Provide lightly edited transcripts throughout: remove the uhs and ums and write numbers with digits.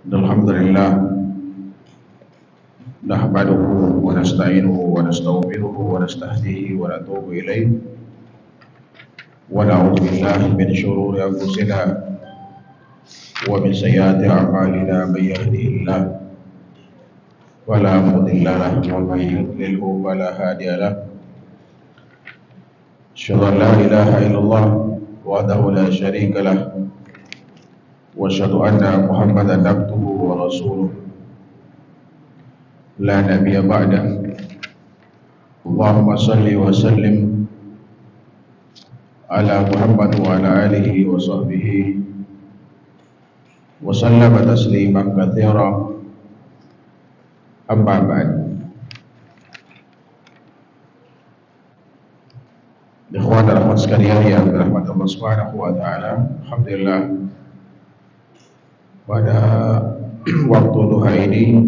الحمد لله نحمده ونستعينه ونستغفره ونستهديه ونتوب إليه ونعوذ بالله من شرور أنفسنا ومن سيئات أعمالنا من يهده الله فلا مضل له ومن يضلله فلا هادي له أشهد أن لا إله إلا الله وحده لا شريك له وأشهد أن محمدا عبده ورسوله لا نبي بعده اللهم صل وسلم على محمد وعلى آله وصحبه وسلم تسليما كثيرا أما بعد. Ikhwan dan akhwat sekalian yang dirahmati Allah Subhanahu wa taala, alhamdulillah pada waktu duha ini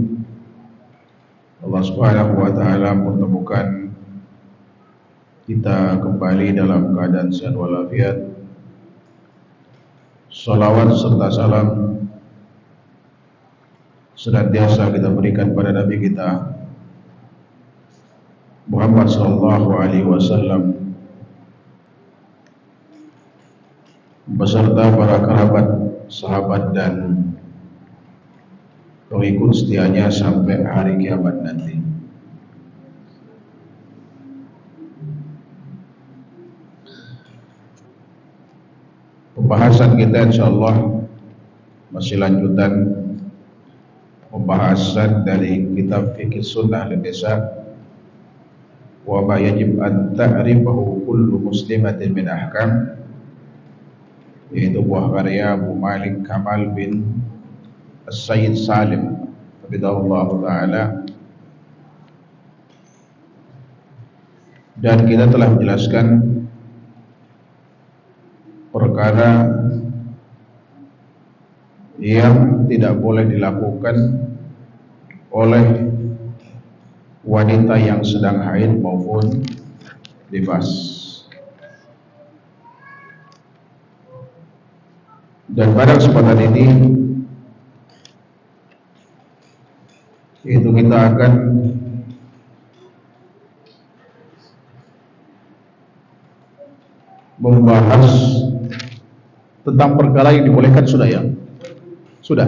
Allah Subhanahu wa taala mempertemukan kita kembali dalam keadaan sehat walafiat. Salawat serta salam senantiasa kita berikan pada Nabi kita Muhammad sallallahu alaihi wasallam beserta para kerabat, sahabat dan pengikut setianya sampai hari kiamat nanti. Pembahasan kita insyaallah masih lanjutan pembahasan dari kitab Fiqh Sunnah Lin-Nisa wa ma yajib an ta'rifahu kullu muslimatin min ahkam, yaitu buah karya Abu Malik Kamal bin As-Sayyid Salim hafizahullah ta'ala. Dan kita telah menjelaskan perkara yang tidak boleh dilakukan oleh wanita yang sedang haid maupun nifas. Dan pada kesempatan ini itu kita akan membahas tentang perkara yang dibolehkan. Sudah ya? Sudah?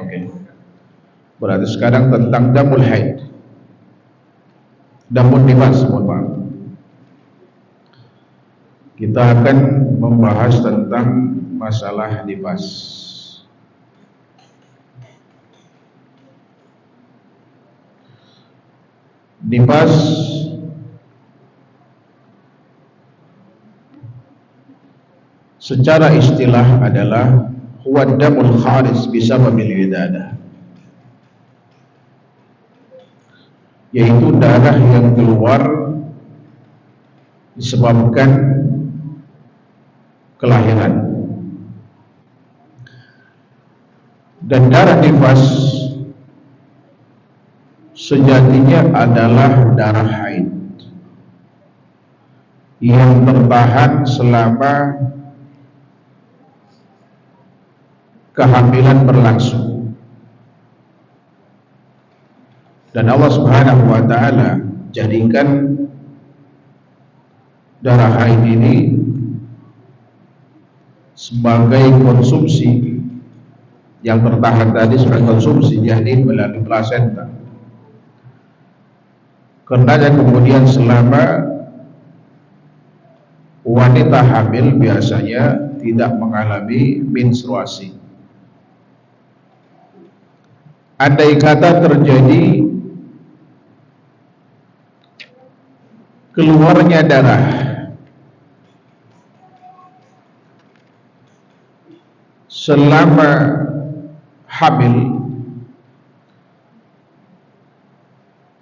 Oke. Berarti sekarang tentang damul haid, damul nifas, mohon maaf. Kita akan membahas tentang masalah nifas. Nifas secara istilah adalah huwa damul kharis bisababil widadah, yaitu darah yang keluar disebabkan kelahiran. Dan darah nifas sejatinya adalah darah haid yang bertahan selama kehamilan berlangsung. Dan Allah Subhanahu wa taala jadikan darah haid ini sebagai konsumsi yang bertahan tadi, sebagai konsumsi janin melalui plasenta. Karena kemudian selama wanita hamil biasanya tidak mengalami menstruasi. Andai kata terjadi keluarnya darah selama hamil,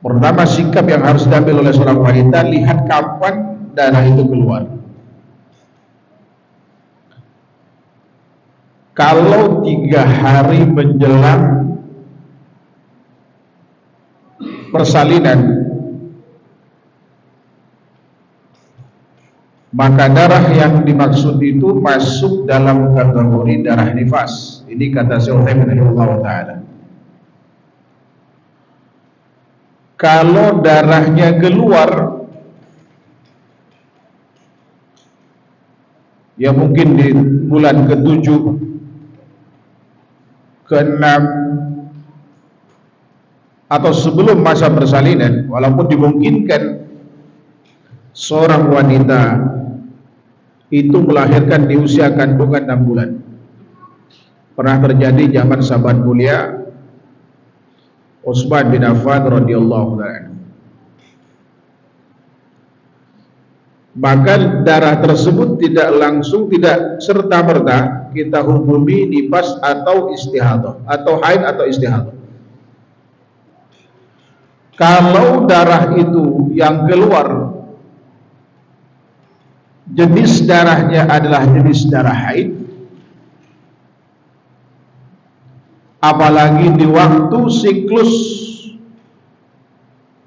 pertama sikap yang harus diambil oleh seorang wanita, lihat kapan darah itu keluar. Kalau 3 hari menjelang persalinan, maka darah yang dimaksud itu masuk dalam kategori darah nifas. Ini kata Syekh Utsaimin rahimahullah taala. Kalau darahnya keluar, ya mungkin di bulan ke-7, ke-6, atau sebelum masa persalinan, walaupun dimungkinkan seorang wanita itu melahirkan di usia kandungan 6 bulan. Pernah terjadi zaman sahabat mulia Utsman bin Affan radhiyallahu anhu. Maka darah tersebut tidak langsung, tidak serta-merta kita hukumi nifas atau istihadah, atau haid atau istihadah. Kalau darah itu yang keluar jenis darahnya adalah jenis darah haid, apalagi di waktu siklus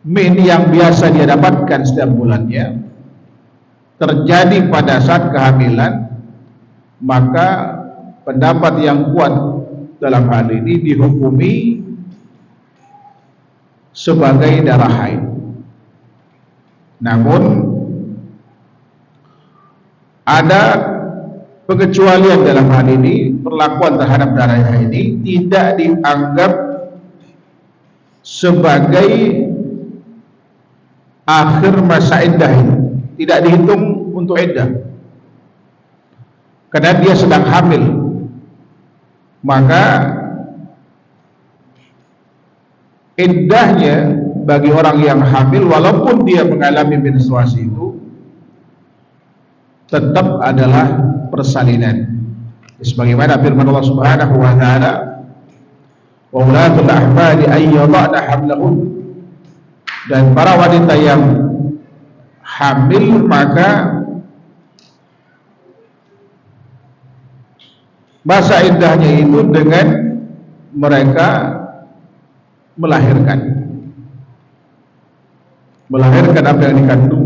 min yang biasa dia dapatkan setiap bulannya terjadi pada saat kehamilan, maka pendapat yang kuat dalam hal ini dihukumi sebagai darah haid. Namun ada pengecualian dalam hal ini. Perlakuan terhadap darah ini tidak dianggap sebagai akhir masa iddah, tidak dihitung untuk iddah karena dia sedang hamil. Maka iddahnya bagi orang yang hamil walaupun dia mengalami menstruasi itu tetap adalah persalinan. Sebagaimana firman Allah Subhanahu wa taala, wa ulatul ahmali ay yada'na hamlahun, dan para wanita yang hamil maka masa iddahnya itu dengan mereka melahirkan apa yang dikandung.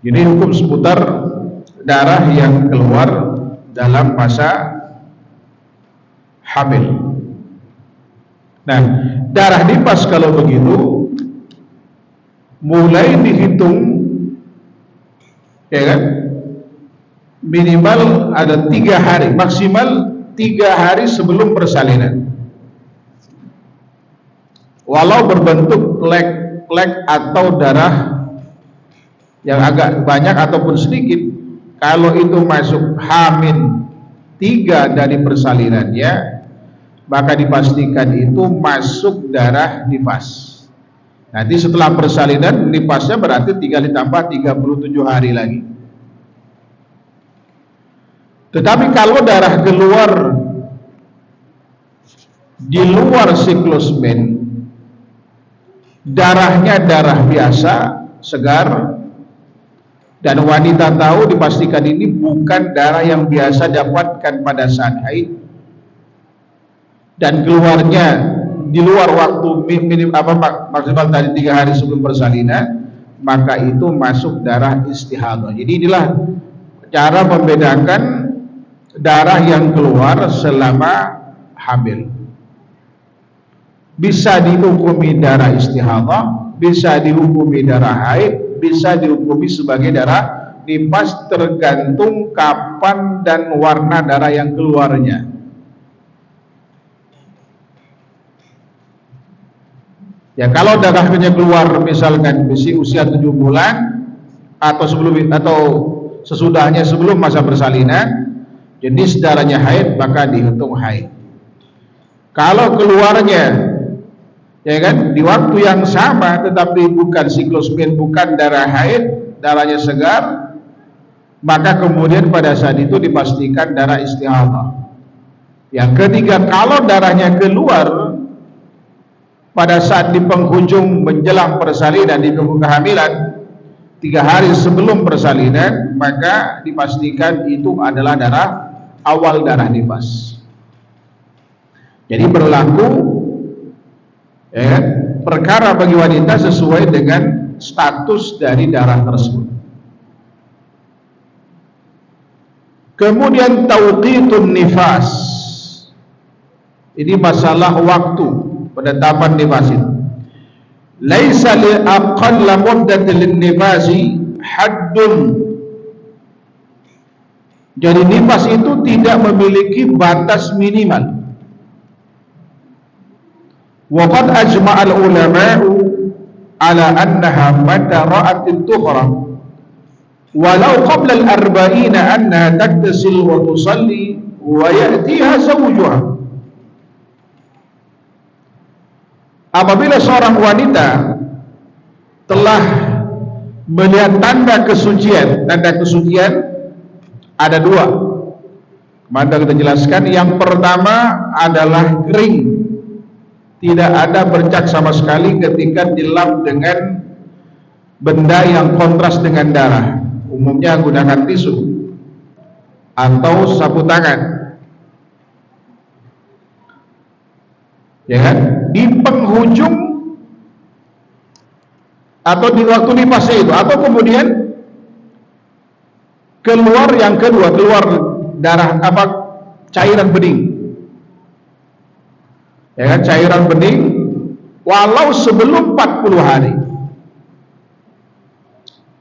Ini hukum seputar darah yang keluar dalam masa hamil. Nah, darah nifas kalau begitu mulai dihitung, ya kan, minimal ada 3 hari, maksimal 3 hari sebelum persalinan. Walau berbentuk plek atau darah yang agak banyak ataupun sedikit, kalau itu masuk H-3 dari persalinannya, maka dipastikan itu masuk darah nifas. Nanti setelah persalinan nifasnya berarti tinggal ditambah 37 hari lagi. Tetapi kalau darah keluar di luar siklus men, darahnya darah biasa, segar, dan wanita tahu dipastikan ini bukan darah yang biasa dapatkan pada saat haid, dan keluarnya di luar waktu maksimal tadi 3 hari sebelum persalinan, maka itu masuk darah istihadah. Jadi inilah cara membedakan darah yang keluar selama hamil. Bisa dihukumi darah istihadah, bisa dihukumi darah haid, bisa dihukumi sebagai darah nifas, tergantung kapan dan warna darah yang keluarnya. Ya, kalau darahnya keluar misalkan usia 7 bulan atau sebelum atau sesudahnya sebelum masa persalinan, jenis darahnya haid, maka dihitung haid. Kalau keluarnya, ya kan, di waktu yang sama tetapi bukan siklus min, bukan darah haid, darahnya segar, maka kemudian pada saat itu dipastikan darah istihadah. Yang ketiga, kalau darahnya keluar pada saat di penghujung menjelang persalinan, di penghujung kehamilan 3 hari sebelum persalinan, maka dipastikan itu adalah darah awal darah nifas. Jadi berlaku, ya, perkara bagi wanita sesuai dengan status dari darah tersebut. Kemudian tauqitun nifas, ini masalah waktu penetapan nifas itu. Laisa li aqalla muddatil nifasi haddun. Jadi nifas itu tidak memiliki batas minimal. Wa qad ajma'al ulama'u ala annaha mata ra'atit tuhra walau qabla al-arba'ina annaha taktasil wa tusalli wa ya'tiha zawjuha. Apabila seorang wanita telah melihat tanda kesucian ada dua. Maka kita jelaskan, yang pertama adalah kering, tidak ada bercak sama sekali ketika dilap dengan benda yang kontras dengan darah, umumnya gunakan tisu atau sapu tangan. Ya kan? Di penghujung atau di waktu nifasnya itu, atau kemudian keluar yang kedua, keluar darah cairan bening. Ya kan, cairan bening walau sebelum 40 hari.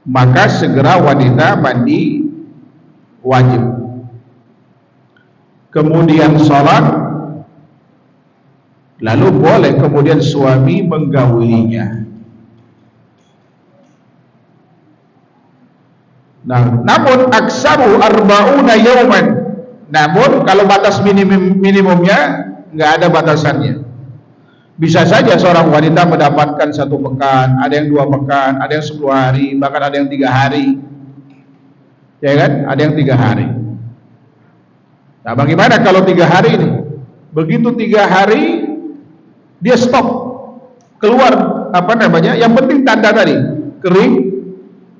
Maka segera wanita mandi wajib. Kemudian sholat, lalu boleh kemudian suami menggaulinya. Nah, namun aksaru arba'una yawman. Namun kalau batas minimumnya nggak ada batasannya. Bisa saja seorang wanita mendapatkan 1 pekan, ada yang 2 pekan, ada yang 10 hari, bahkan ada yang 3 hari. Ya kan? Ada yang 3 hari. Nah, bagaimana kalau 3 hari ini? Begitu 3 hari dia stop, keluar yang penting tanda tadi, kering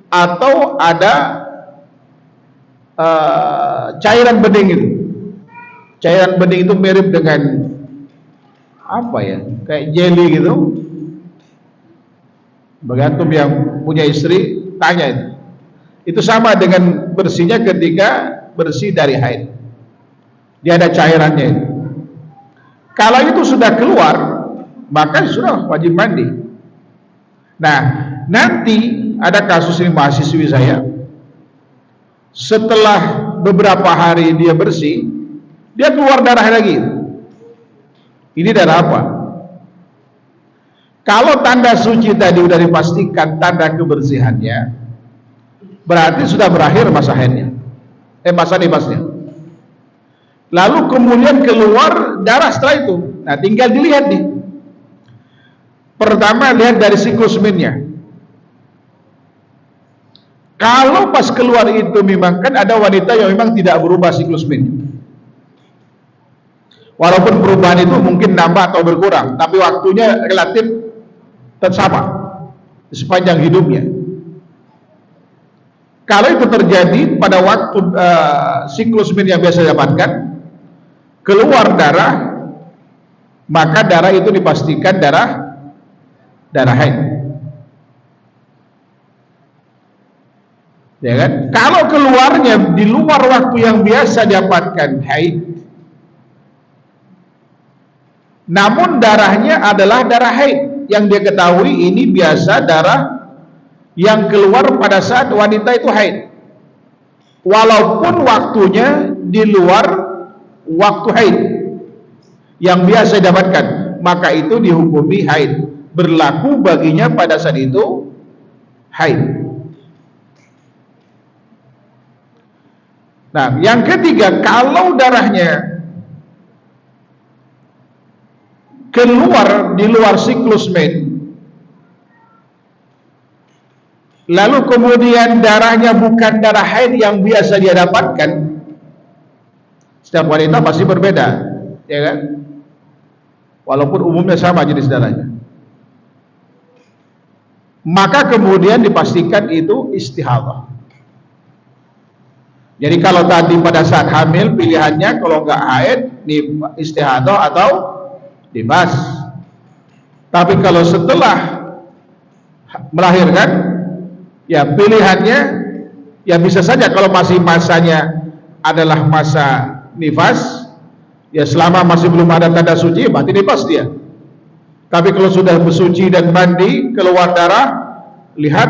atau ada cairan bening itu. Cairan bening itu mirip dengan kayak jelly gitu. Bergantung yang punya istri tanya itu. Itu sama dengan bersihnya ketika bersih dari haid. Dia ada cairannya itu. Kalau itu sudah keluar, maka sudah wajib mandi. Nah, nanti ada kasus ini mahasiswi saya. Setelah beberapa hari dia bersih, dia keluar darah lagi. Ini darah apa? Kalau tanda suci tadi sudah dipastikan tanda kebersihannya, berarti sudah berakhir masa haidnya, masa nifasnya. Lalu kemudian keluar darah setelah itu. Nah, tinggal dilihat nih. Pertama, lihat dari siklus minnya. Kalau pas keluar itu memang kan ada wanita yang memang tidak berubah siklus min. Walaupun perubahan itu mungkin nambah atau berkurang, tapi waktunya relatif tetap sama sepanjang hidupnya. Kalau itu terjadi pada waktu siklus min yang biasa dapatkan, keluar darah, maka darah itu dipastikan darah haid. Ya kan? Kalau keluarnya di luar waktu yang biasa dapatkan haid, namun darahnya adalah darah haid yang dia ketahui ini biasa darah yang keluar pada saat wanita itu haid, walaupun waktunya di luar waktu haid yang biasa dapatkan, maka itu dihukumi haid, berlaku baginya pada saat itu haid. Nah, yang ketiga, kalau darahnya keluar di luar siklus min, lalu kemudian darahnya bukan darah haid yang biasa dia dapatkan, setiap wanita pasti berbeda, ya kan? Walaupun umumnya sama jenis darahnya, maka kemudian dipastikan itu istihadah. Jadi kalau tadi pada saat hamil pilihannya kalau nggak haid istihadah atau nifas. Tapi kalau setelah melahirkan, ya pilihannya ya bisa saja kalau masih masanya adalah masa nifas, ya selama masih belum ada tanda suci berarti nifas dia. Tapi kalau sudah bersuci dan mandi keluar darah, lihat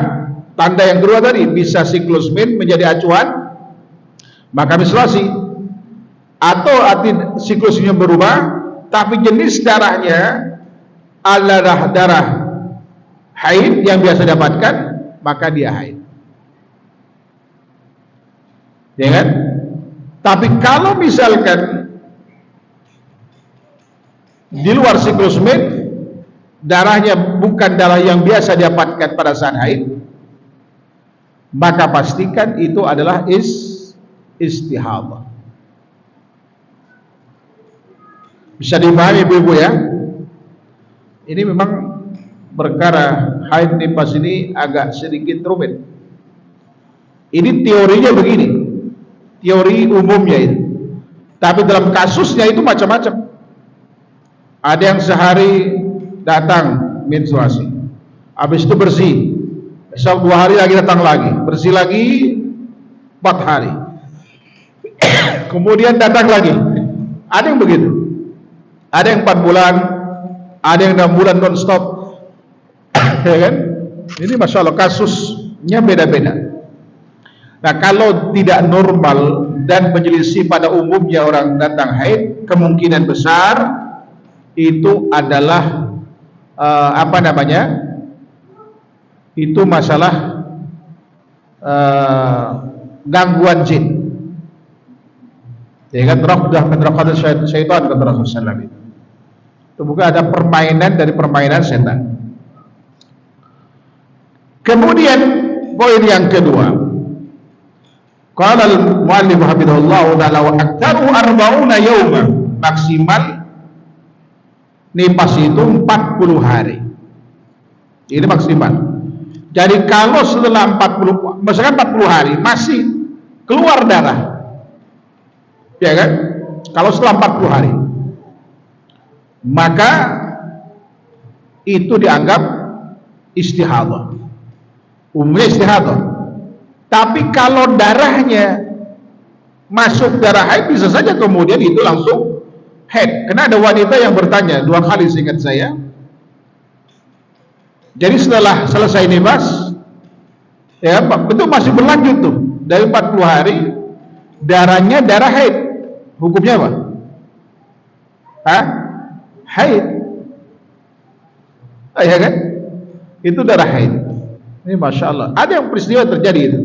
tanda yang kedua tadi, bisa siklus min menjadi acuan, maka menstruasi. Atau arti siklusnya berubah tapi jenis darahnya adalah darah haid yang biasa dapatkan, maka dia haid, ya kan? Tapi kalau misalkan di luar siklus min, darahnya bukan darah yang biasa didapatkan pada saat haid, maka pastikan itu adalah istihadah. Bisa dipahami ibu-ibu ya? Ini memang perkara haid nifas ini agak sedikit rumit. Ini teorinya begini, teori umumnya itu. Tapi dalam kasusnya itu macam-macam. Ada yang sehari datang menstruasi, habis itu bersih, besok 2 hari lagi datang lagi, bersih lagi 4 hari, kemudian datang lagi. Ada yang begitu, ada yang 4 bulan, ada yang 6 bulan non-stop. Ya kan? Ini masya Allah kasusnya beda-beda. Nah, kalau tidak normal dan menyelisih pada umumnya orang datang haid, kemungkinan besar itu adalah itu masalah gangguan jin. Ya kan, sudah menrakad syaitan kata Rasulullah SAW. Itu bukan ada permainan dari permainan setan. Kemudian poin yang kedua, qala al-muallif hafizahullah ta'ala wa aktsaru 40 yawma, maksimal nifas itu 40 hari. Ini maksimal. Jadi kalau setelah 40, misalkan 40 hari masih keluar darah, ya kan? Kalau setelah 40 hari, maka itu dianggap istihadah. Umumnya istihadah. Tapi kalau darahnya masuk darah haid, bisa saja kemudian itu langsung haid. Karena ada wanita yang bertanya 2 kali seingat saya. Jadi setelah selesai nifas, ya betul masih berlanjut tuh dari 40 hari, darahnya darah haid. Hukumnya apa? Haid. Ya kan? Itu darah haid. Ini masya Allah. Ada yang peristiwa terjadi itu.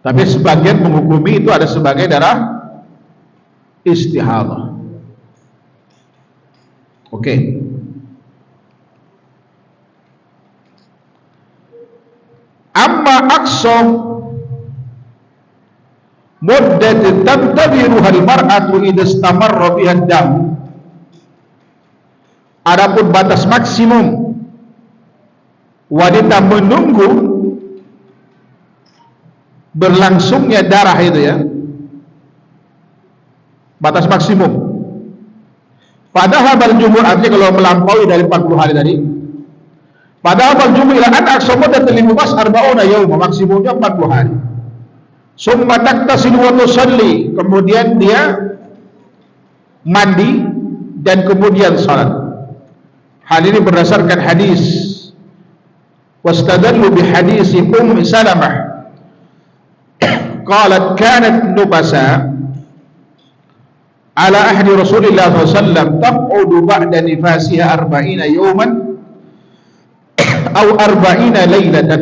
Tapi sebagian menghukumi itu ada sebagai darah istihadah. Oke. Amma aqsa muddat tabtabiruha al-mar'atu idza istamarra biha ad-dam. Adapun batas maksimum wanita menunggu berlangsungnya darah itu ya, batas maksimum. Padahal jumhur, artinya kalau melampaui dari 40 hari tadi, padahal jumhur ila an aqsamu tatlibas 40 yauma, maksimumnya 40 hari. Summa taktasilu wa tusalli, kemudian dia mandi dan kemudian salat. Hal ini berdasarkan hadis, wastadallu bi hadis Ummi Salamah qalat kanat nubasa ala ahdi Rasulillah SAW taq'udu ba'da nifasiha 40 yawman aw 40 laylatan.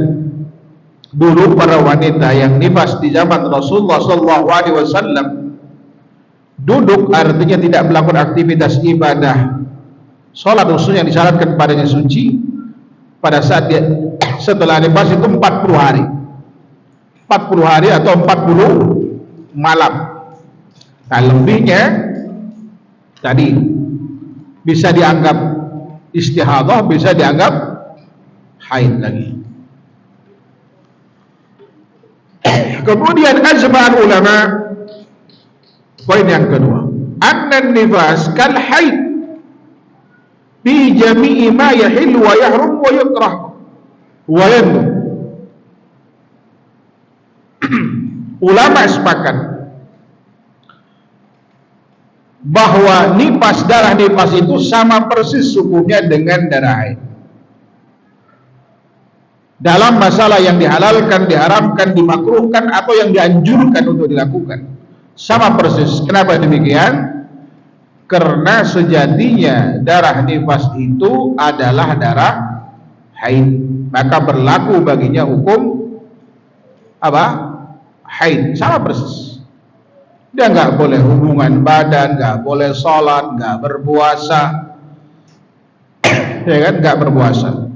Dulu para wanita yang nifas di zaman Rasulullah SAW duduk, artinya tidak melakukan aktivitas ibadah sholat khususnya yang disyaratkan padanya suci, pada saat dia setelah nifas itu 40 hari 40 hari atau 40 malam. Nah, lebihnya tadi bisa dianggap istihadah, bisa dianggap haid lagi. Kemudian ajma'al ulama, poin yang kedua, anna nifas kal haid bi jami'i ma yahillu wa yahrum wa yukrah wa yandu. ulama sepakat bahwa darah nifas itu sama persis hukumnya dengan darah haid. Dalam masalah yang dihalalkan, diharamkan, dimakruhkan, atau yang dianjurkan untuk dilakukan, sama persis. Kenapa demikian? Karena sejatinya darah nifas itu adalah darah haid, maka berlaku baginya hukum apa? Haid, sama persis. Dia nggak boleh hubungan badan, nggak boleh sholat, nggak berpuasa, ya kan? Nggak berpuasa.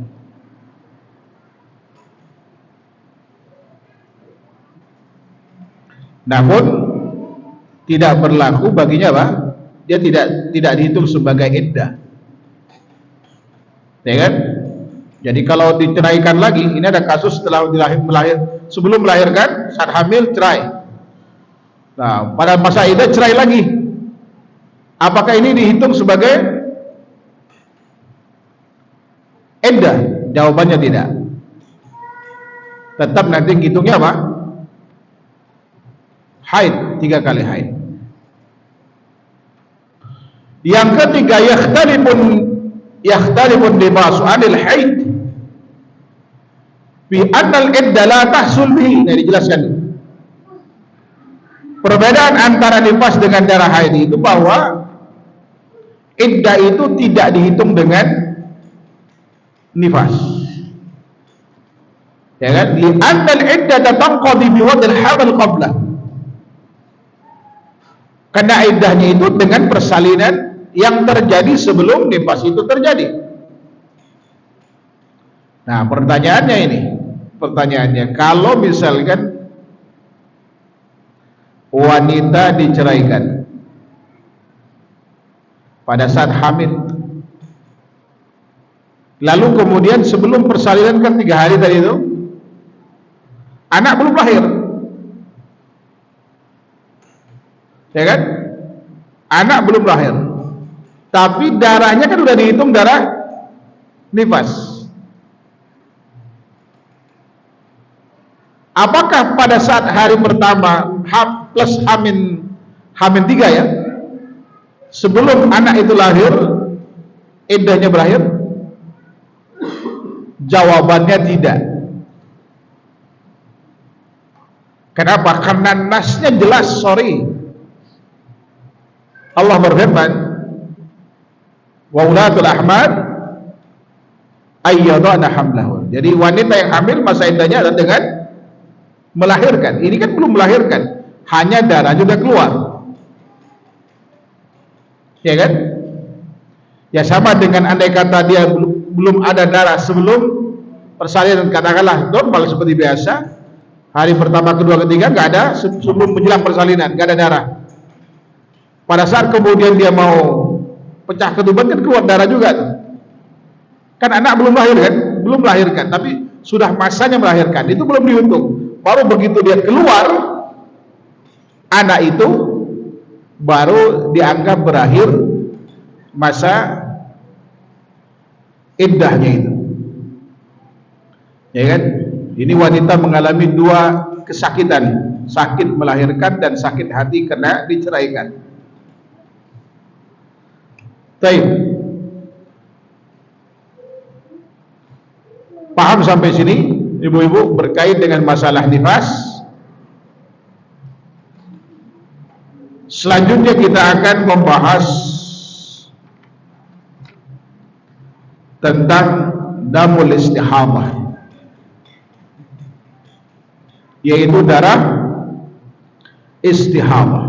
Namun tidak berlaku baginya apa? Dia tidak dihitung sebagai iddah, ya kan? Jadi kalau diceraikan lagi, ini ada kasus setelah sebelum melahirkan, saat hamil cerai. Nah, pada masa iddah cerai lagi. Apakah ini dihitung sebagai iddah? Jawabannya tidak. Tetap nanti hitungnya apa? Haid, 3 kali haid. Yang ketiga, yakhtalifun libasu anil haid bi annal iddah la tahsul bihi. Nah, dijelaskan. Perbedaan antara nifas dengan darah haid itu bahwa iddah itu tidak dihitung dengan nifas. Ya kan? Li annal iddah tanqadi bi wad'il hamil qabla. Karena iddahnya itu dengan persalinan yang terjadi sebelum nifas itu terjadi. Nah, pertanyaannya, kalau misalkan wanita diceraikan pada saat hamil, lalu kemudian sebelum persalinan kan 3 hari tadi itu, anak belum lahir, ya kan? Anak belum lahir, tapi darahnya kan udah dihitung darah nifas. Apakah pada saat hari pertama plus hamin 3 ya, sebelum anak itu lahir, iddahnya berakhir? Jawabannya tidak. Kenapa? Karena nasnya jelas, Allah berfirman, wa ulatul ahmad ayyadana hamlahun. Jadi wanita yang hamil masa iddahnya adalah dengan melahirkan. Ini kan belum melahirkan, hanya darahnya sudah keluar, ya kan? Ya sama dengan andai kata dia belum ada darah sebelum persalinan, katakanlah normal seperti biasa, hari pertama, kedua, ketiga nggak ada, sebelum menjelang persalinan nggak ada darah. Pada saat kemudian dia mau pecah ketuban kan keluar darah juga, kan anak belum lahir kan, belum melahirkan, tapi sudah masanya melahirkan, itu belum dihitung. Baru begitu dia keluar anak itu, baru dianggap berakhir masa iddahnya itu, ya kan? Ini wanita mengalami 2 kesakitan, sakit melahirkan dan sakit hati karena diceraikan. Baik, paham sampai sini ibu-ibu berkait dengan masalah nifas? Selanjutnya kita akan membahas tentang damul istihadah, yaitu darah istihadah.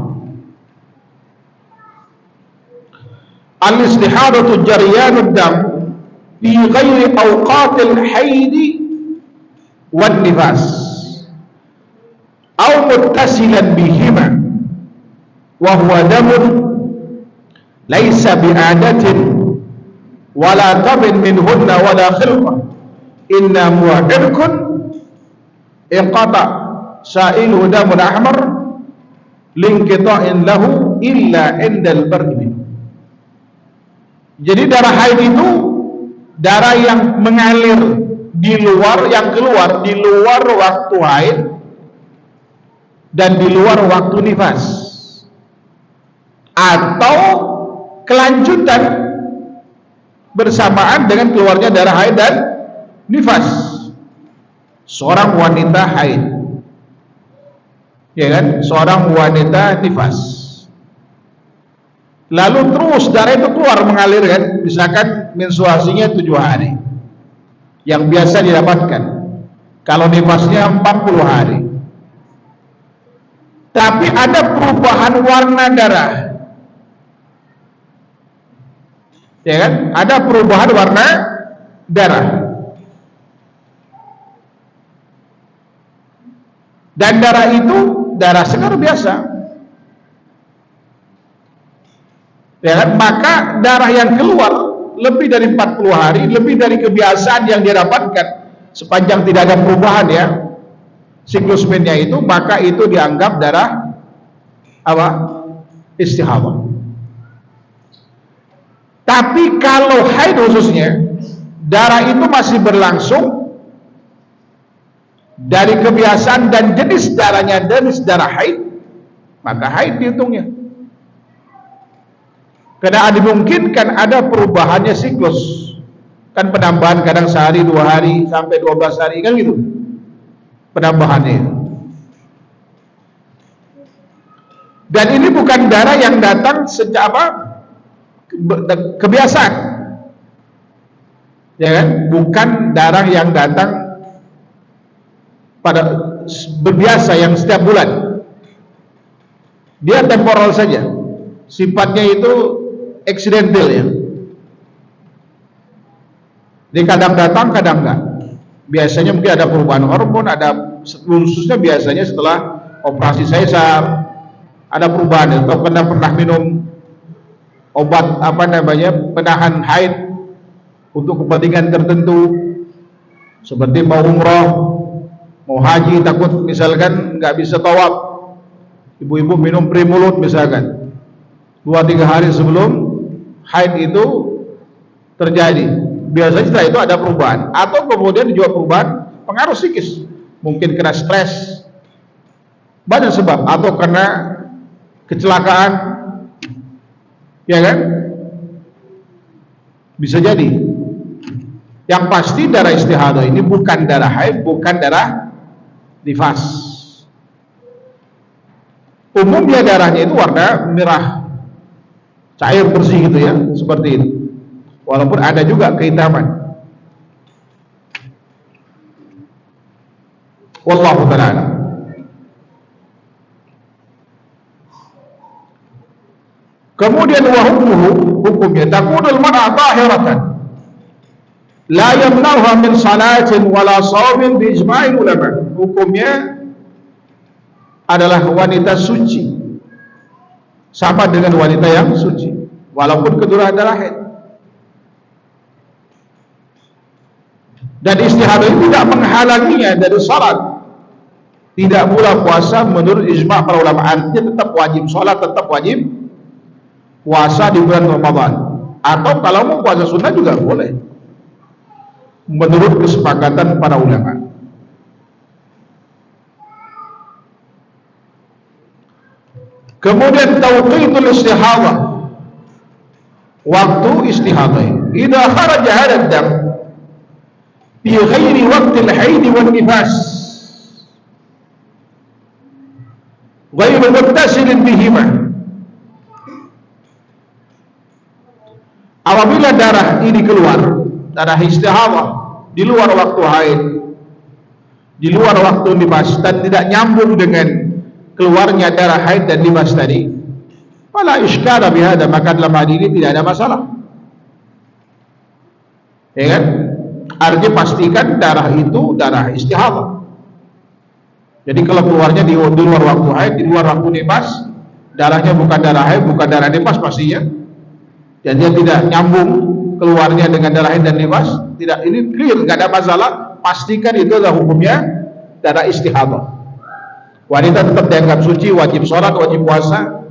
Al-istihadatu jariyanud dam fi ghairi awqatil haidi wan nifas aw muttasilan bihima wa huwa damun laysa bi'adatin wala tabin minhunna wala khilqah inna mu'irkun iqata sa'iluhu damun ahmar linkita'in lahu illa indal bardi. Jadi darah haid itu darah yang mengalir di luar, yang keluar di luar waktu haid, dan di luar waktu nifas, atau kelanjutan bersamaan dengan keluarnya darah haid dan nifas. Seorang wanita haid, ya kan, seorang wanita nifas, lalu terus darah itu keluar mengalir kan, misalkan menstruasinya 7 hari yang biasa didapatkan, kalau nifasnya 40 hari, tapi ada perubahan warna darah, ya kan, ada perubahan warna darah, dan darah itu darah segar biasa, ya kan, maka darah yang keluar lebih dari 40 hari, lebih dari kebiasaan yang dia dapatkan sepanjang tidak ada perubahan ya siklus mennya itu, maka itu dianggap darah apa? Istihadah. Tapi kalau haid khususnya, darah itu masih berlangsung dari kebiasaan dan jenis darahnya jenis darah haid, maka haid dihitungnya. Karena dimungkinkan ada perubahannya siklus, kan penambahan kadang sehari, 2 hari, sampai 12 hari kan gitu penambahannya. Dan ini bukan darah yang datang sejak kebiasaan, ya kan, bukan darah yang datang pada berbiasa yang setiap bulan, dia temporal saja, sifatnya itu accidental ya. Jadi kadang datang, kadang enggak. Biasanya mungkin ada perubahan hormon, ada khususnya biasanya setelah operasi sesar ada perubahan, atau pernah minum obat penahan haid untuk kepentingan tertentu, seperti mau umroh, mau haji, takut misalkan nggak bisa tawaf, ibu-ibu minum Primulut misalkan 2-3 hari sebelum haid itu terjadi. Biasanya setelah itu ada perubahan, atau kemudian juga perubahan pengaruh psikis, mungkin kena stres, banyak sebab, atau kena kecelakaan, ya kan, bisa jadi. Yang pasti darah istihadah ini bukan darah haid, bukan darah nifas. Umumnya darahnya itu warna merah, cair bersih gitu ya, seperti itu. Walaupun ada juga kehitaman. Wallahu ta'ala. Kemudian hukumnya takunul mar'a tahiratan la yamna'uha min salatin wala shawmin bi ijma'il ulama. Hukumnya adalah wanita suci, sama dengan wanita yang suci walaupun kedua darah haid. Dan istihadah itu tidak menghalanginya dari salat, tidak pula puasa menurut ijma' para ulama. Artinya tetap wajib salat, tetap wajib puasa di bulan Ramadan, atau kalau mau puasa sunnah juga boleh menurut kesepakatan para ulama. Kemudian tauqitul istihadah, waktu istihadah, idza kharaja hadha ad-dam fi ghairi waqti al-haid wan nifas ghairu muttasilin bihima. Apabila darah ini keluar, darah istihadah di luar waktu haid, di luar waktu nifas, dan tidak nyambung dengan keluarnya darah haid dan nifas tadi, fala iskala bihada, maka dalam hal ini tidak ada masalah, ya kan? Artinya pastikan darah itu darah istihadah. Jadi kalau keluarnya di luar waktu haid, di luar waktu nifas, darahnya bukan darah haid, bukan darah nifas pastinya, dan dia tidak nyambung keluarnya dengan darah haid dan nifas, tidak, ini clear, nggak ada masalah. Pastikan itu adalah hukumnya darah istihadah. Wanita tetap dianggap suci, wajib sholat, wajib puasa,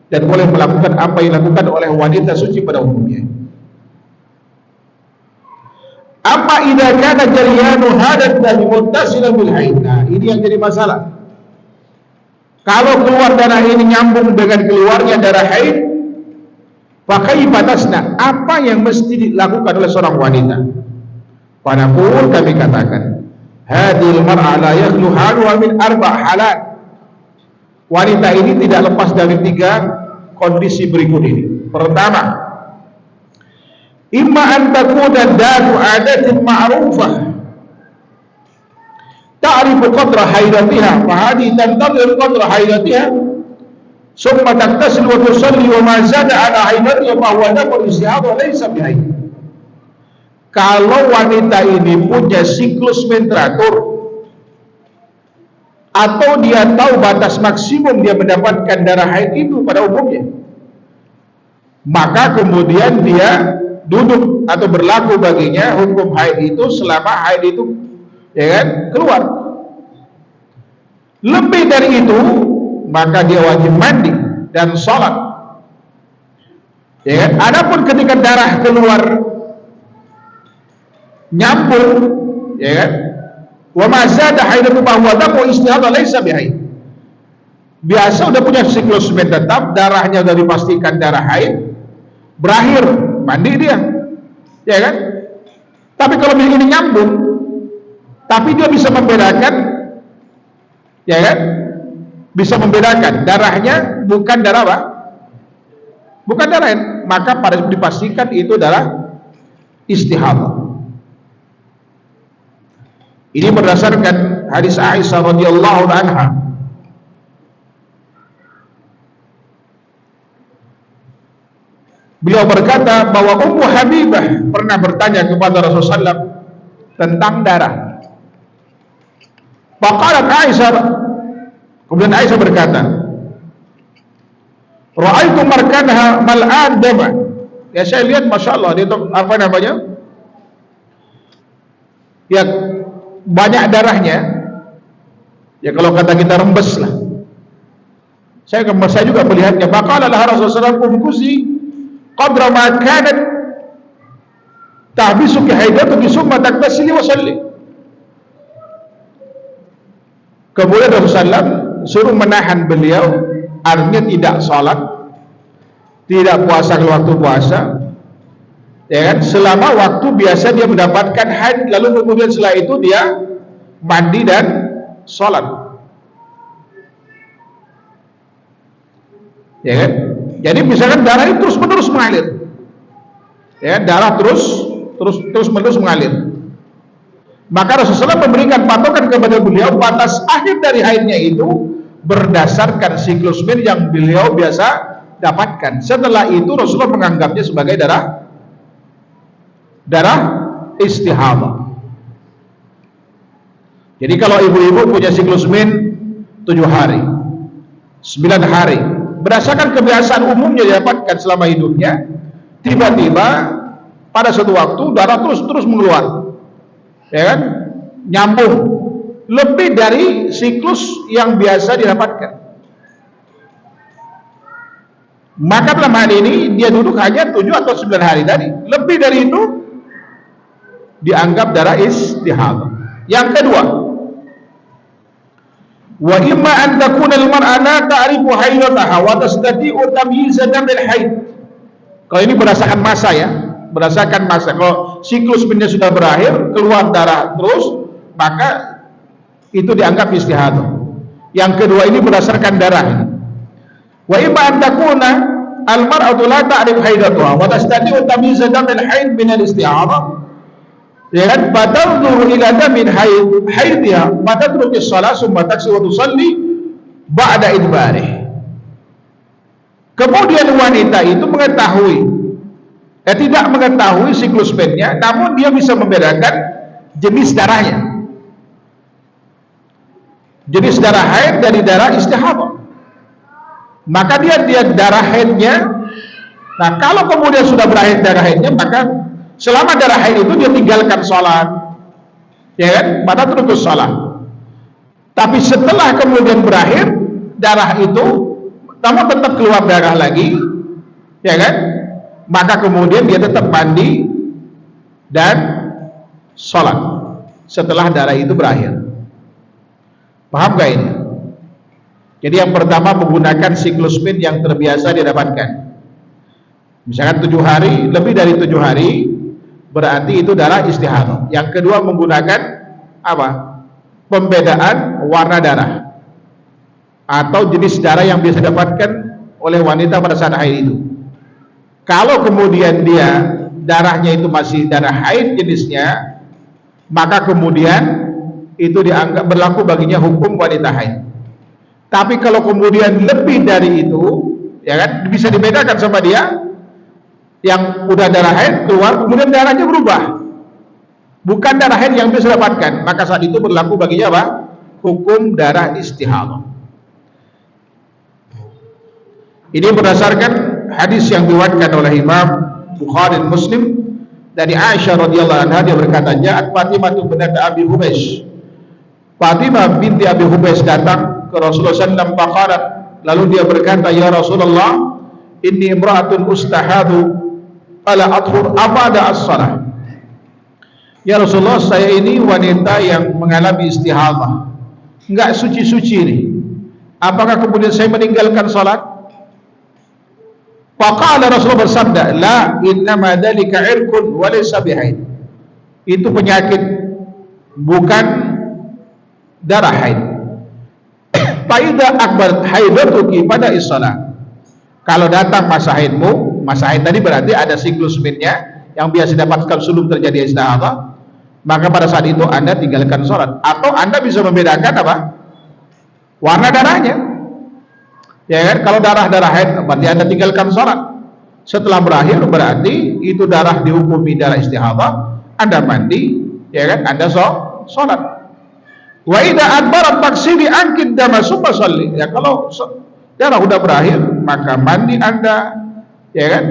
dan boleh melakukan apa yang dilakukan oleh wanita suci pada umumnya. Apa idza kana jaryanu hadat dan muttasilan bil haid? Nah, ini yang jadi masalah. Kalau keluar darah ini nyambung dengan keluarnya darah haid, pakai batasnya, apa yang mesti dilakukan oleh seorang wanita? Padahal kami katakan, hadil mar'a la yakhlu haluha min arba' halat. Wanita ini tidak lepas dari 3 kondisi berikut ini. Pertama, imma an takuna datu adatin ma'rufah ta'rifu qadra haidatiha fa hadhihi tantadhir qadra haidatiha summa taghtasil wa tusalli wa ma zada ala haidatiha fa huwa damu istihad wa laysa bihaid. Kalau wanita ini punya siklus menstruator atau dia tahu batas maksimum dia mendapatkan darah haid itu pada umumnya, maka kemudian dia duduk atau berlaku baginya hukum haid itu selama haid itu keluar. Lebih dari itu, maka dia wajib mandi dan sholat. Adapun ketika darah keluar nyambung, wa ma zada haidatu bahwa damu istihadha laisa bihaid. Biasa udah punya siklus tetap, darahnya udah dipastikan darah haid, berakhir mandi dia, Tapi kalau ini nyambung, tapi dia bisa membedakan, bisa membedakan darahnya bukan darah apa? Bukan darah haid, maka pada dipastikan itu adalah istihadha. Ini berdasarkan hadis Aisyah radhiyallahu anha. Beliau berkata bahwa Ummu Habibah pernah bertanya kepada Rasulullah SAW tentang darah. Faqalat Aisyah, kemudian Aisyah berkata, "Ra'aitu markanaha mal'an dama." Ya, saya lihat Masya Allah dia apa namanya? Ya, banyak darahnya. Ya, kalau kata kita rembes lah. Saya juga melihatnya. Faqala laha Rasulullah SAW, "Umkusi qadra ma kanat tahbisuki haidatuki summa taktasili wa salli." Kemudian Rasulullah suruh menahan beliau, artinya tidak salat, tidak puasa di waktu puasa, selama waktu biasa dia mendapatkan haid, lalu kemudian setelah itu dia mandi dan salat. Jadi misalkan darah itu terus menerus mengalir, darah terus menerus mengalir, maka Rasulullah memberikan patokan kepada beliau, batas akhir dari haidnya itu berdasarkan siklus menstruasi yang beliau biasa dapatkan. Setelah itu Rasulullah menganggapnya sebagai darah istihadha. Jadi kalau ibu-ibu punya siklus min 7 hari, 9 hari, berdasarkan kebiasaan umumnya didapatkan selama hidupnya, tiba-tiba pada suatu waktu darah terus mengeluar, nyambung lebih dari siklus yang biasa didapatkan, maka dalam hal ini dia duduk hanya 7 atau 9 hari tadi. Lebih dari itu dianggap darah istihadha. Yang kedua, wa imma an takuna al-mar'a la ta'rifu haidataha wa tastati'u tamyiz dam al-haid. Kalau ini berdasarkan masa, berdasarkan masa. Kalau siklus minnya sudah berakhir, keluar darah terus, maka itu dianggap istihadha. Yang kedua ini berdasarkan darah. Wa imma an takuna al-mar'atu la ta'rif haidataha wa tastati'u tamyiz dam al-haid min al-istihadha. Fatanzuru ila damin haidha fatatruki shalah summa taksi wa tusalli ba'da idbarih. Kemudian wanita itu mengetahui, tidak mengetahui siklus mennya, namun dia bisa membedakan jenis darahnya, jenis darah haid dari darah istihadha. Maka dia darah haidnya. Nah, kalau kemudian sudah berakhir darah haidnya, maka selama darah haid itu dia tinggalkan sholat, pada terus sholat. Tapi setelah kemudian berakhir darah itu, namun tetap keluar darah lagi, maka kemudian dia tetap mandi dan sholat setelah darah itu berakhir. Paham gak ini? Jadi yang pertama menggunakan siklus min yang terbiasa didapatkan. Misalkan 7 hari, lebih dari 7 hari, berarti itu darah istihadah. Yang kedua menggunakan apa? Pembedaan warna darah atau jenis darah yang bisa didapatkan oleh wanita pada saat haid itu. Kalau kemudian dia darahnya itu masih darah haid jenisnya, maka kemudian itu dianggap berlaku baginya hukum wanita haid. Tapi kalau kemudian lebih dari itu, ya kan, bisa dibedakan sama dia yang udah darah haid keluar, kemudian darahnya berubah, bukan darah haid yang bisa dapatkan, maka saat itu berlaku baginya apa? Hukum darah istihadah. Ini berdasarkan hadis yang diriwayatkan oleh Imam Bukhari dan Muslim dari Aisyah radhiyallahu anha, dia berkata, "Ja'at Fatimah binti Abi Hubaisy." Fatimah binti Abi Hubaisy datang ke Rasulullah sallallahu alaihi wasallam, lalu dia berkata, "Ya Rasulullah, inni imra'atun ustahadu ala adhur abada as-salah." Ya Rasulullah, saya ini wanita yang mengalami istihadah, enggak suci-suci nih, apakah kemudian saya meninggalkan salat? Faqala, Rasulullah bersabda, "La, innama dzalika irqun wa laysa bihaid." Itu penyakit, bukan darah haid. Fa idza akbar haidatuki pada is-salah. Kalau datang masa haidmu, masa haid tadi berarti ada siklus minnya yang biasa didapatkan sebelum terjadi istihadah, maka pada saat itu Anda tinggalkan sholat. Atau Anda bisa membedakan apa? Warna darahnya. Ya kan? Kalau darah haid berarti Anda tinggalkan sholat. Setelah berakhir berarti itu darah dihukumi darah istihadah, Anda mandi, ya kan? Anda sholat. Wa idza adbarat taksiri ankid dama summa shalli. Ya, kalau darah sudah berakhir, maka mandi Anda, ya kan?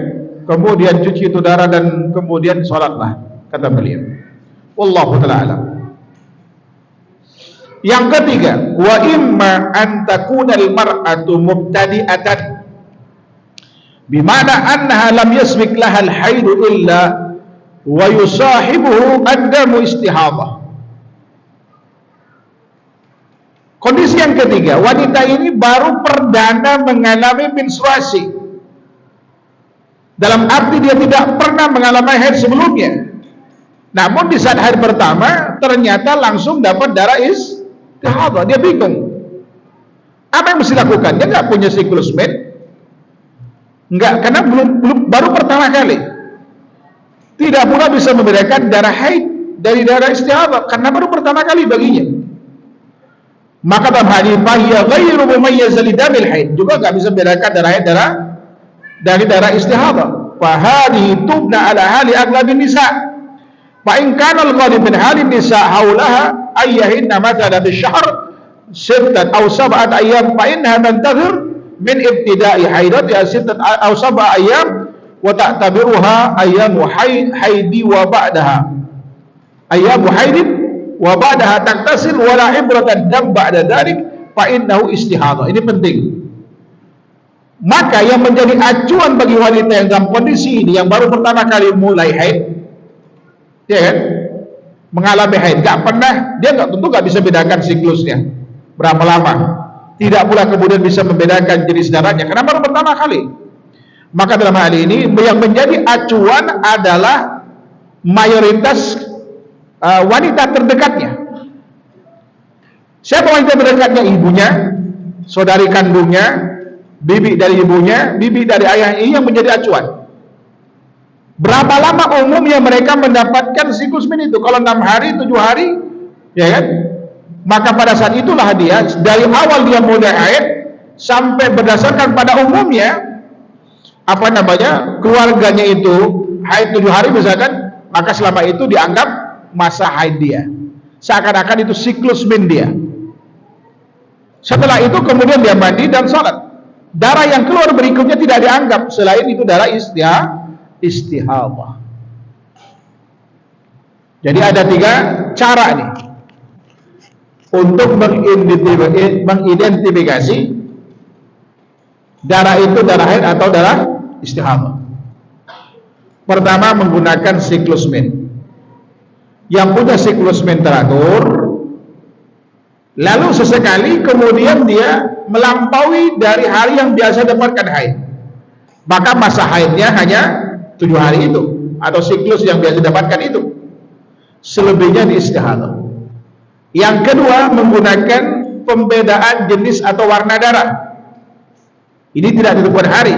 Kemudian cuci itu darah dan kemudian sholatlah, kata beliau. Wallahu ta'ala alam. Yang ketiga, wa imma an takuna al-mar'atu mubtadi'atan, bimana annaha lam yasbik laha al-haid illa wa yusahibuhu ad-damu istihadah. Kondisi yang ketiga, wanita ini baru perdana mengalami menstruasi, dalam arti dia tidak pernah mengalami haid sebelumnya. Namun di saat haid pertama ternyata langsung dapat darah istihadah. Dia bingung, apa yang mesti lakukan? Dia nggak punya siklus men, nggak, karena belum baru pertama kali. Tidak pula bisa membedakan darah haid dari darah istihadah karena baru pertama kali baginya. Maka dalam hal ini fahiya ghairu mumayyiz li damil haid, juga enggak bisa membedakan darah haid dari darah istihadah. Fa hadhihi tubna ala hali aghlabin nisa. Fa in kana al-ghalib min halin nisa haulaha ayyahinna mathalan bisyahr sittat aw sab'at ayyam fa innaha tantazir min ibtida'i haidatiha sittat aw sab'a ayyam wa ta'tabiruha ayyamu haidi wa ba'daha ayyamu haidin wa ba'daha taktasil wala ibratan dam ba'da dzalik fa innahu istihadah. Ini penting. Maka yang menjadi acuan bagi wanita yang dalam kondisi ini, yang baru pertama kali mulai haid, ya kan, mengalami haid, enggak pernah, dia enggak, tentu enggak bisa bedakan siklusnya berapa lama, tidak pula kemudian bisa membedakan jenis darahnya karena baru pertama kali. Maka dalam hal ini yang menjadi acuan adalah mayoritas wanita terdekatnya. Siapa wanita terdekatnya? Ibunya, saudari kandungnya, bibi dari ibunya, bibi dari ayahnya, ini yang menjadi acuan. Berapa lama umumnya mereka mendapatkan siklus min itu? Kalau 6 hari, 7 hari, ya kan? Maka pada saat itulah dia, dari awal dia mulai haid sampai berdasarkan pada umumnya, apa namanya, keluarganya itu haid 7 hari misalkan, maka selama itu dianggap masa haid dia, seakan-akan itu siklus min dia. Setelah itu kemudian dia mandi dan sholat. Darah yang keluar berikutnya tidak dianggap selain itu darah istihadah. Jadi ada 3 cara nih untuk mengidentifikasi darah itu darah haid atau darah istihadah. Pertama, menggunakan siklus min. Yang punya siklus min teratur lalu sesekali kemudian dia melampaui dari hari yang biasa dapatkan haid, maka masa haidnya hanya 7 hari itu, atau siklus yang biasa dapatkan itu. Selebihnya di istihadah. Yang kedua, menggunakan pembedaan jenis atau warna darah. Ini tidak ditentukan hari.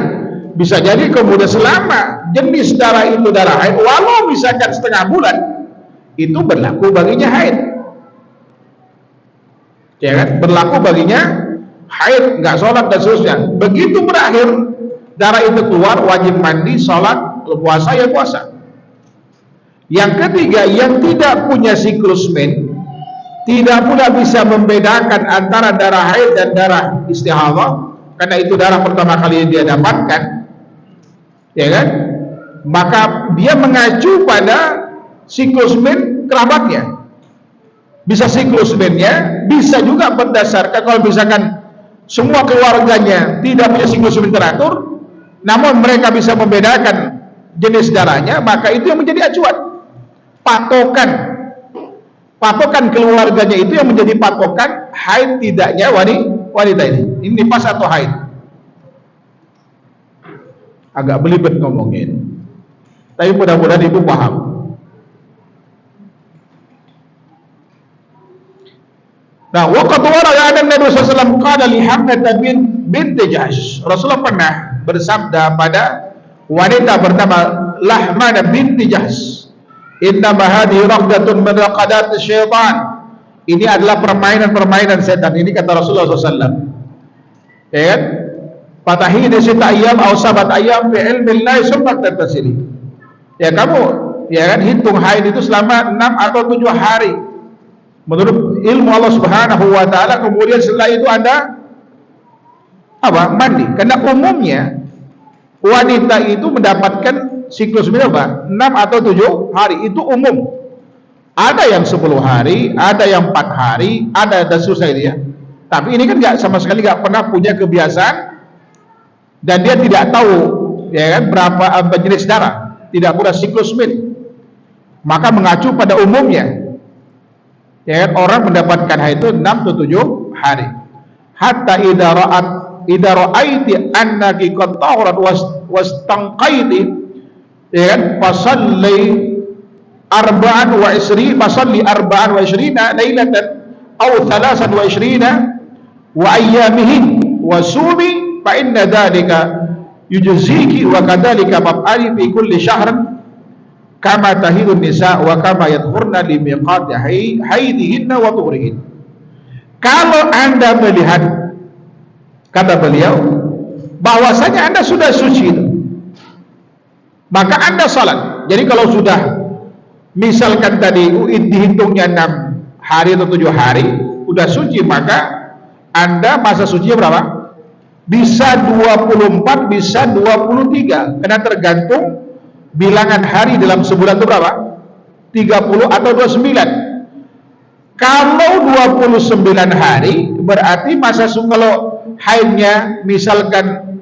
Bisa jadi kemudian selama jenis darah itu darah haid, walau misalkan setengah bulan, itu berlaku baginya haid. Ya kan? Berlaku baginya haid, nggak sholat dan seterusnya. Begitu berakhir darah itu keluar, wajib mandi, sholat, puasa ya puasa. Yang ketiga, yang tidak punya siklus men, tidak pula bisa membedakan antara darah haid dan darah istihadah, karena itu darah pertama kali dia dapatkan, ya kan? Maka dia mengacu pada siklus men kerabatnya. Bisa siklus mennya, bisa juga berdasarkan kalau misalkan semua keluarganya tidak punya siklus men teratur, namun mereka bisa membedakan jenis darahnya, maka itu yang menjadi acuan. Patokan keluarganya itu yang menjadi patokan haid tidaknya wanita ini. Ini nifas atau haid. Agak belibet ngomongin, tapi mudah-mudahan ibu paham. Nah, waqad warada anna Nabi sallallahu alaihi wasallam qala li Hamnah bint Jahsh. Rasulullah pernah bersabda pada wanita bernama Lahmah binti Jahsh, "Inna ma hadhihi raqdatun min raqadat syaitan." Ini adalah permainan-permainan setan. Ini kata Rasulullah SAW. Ya kan? Fatahi di sita ayam atau sabat ayam fi ilmi Allah summa tatasili. Ya kamu, ya kan, hitung haid itu selama 6 atau 7 hari menurut ilmu Allah Subhanahu wa taala. Kemudian setelah itu Anda mandi. Karena umumnya wanita itu mendapatkan siklus berapa? 6 atau 7 hari, itu umum. Ada yang 10 hari, ada yang 4 hari, ada dan seterusnya ya. Tapi ini kan sama sekali nggak pernah punya kebiasaan, dan dia tidak tahu, ya kan, berapa jenis darah, tidak punya siklus men. Maka mengacu pada umumnya, ya kan, orang mendapatkan haid itu 6 atau 7 hari. Hatta idza ra'aiti annaki qad tahurat wastanqaiti, ya kan, fasalli 24 lailatan aw 23 wa ayyamihin wa sumi fa inna dhalika yujziki wa kadzalika maf'ali fi kulli syahrin kama tahidun nisa wa kama yadhurna li miqati haidihinna wa tuhrihin. Kalau Anda melihat, kata beliau, bahwasanya Anda sudah suci, maka Anda salat. Jadi kalau sudah misalkan tadi dihitungnya 6 hari atau 7 hari udah suci, maka Anda masa sucinya berapa? Bisa 24, bisa 23, karena tergantung bilangan hari dalam sebulan itu berapa? 30 atau 29. Kalau 29 hari berarti masa kalau haidnya misalkan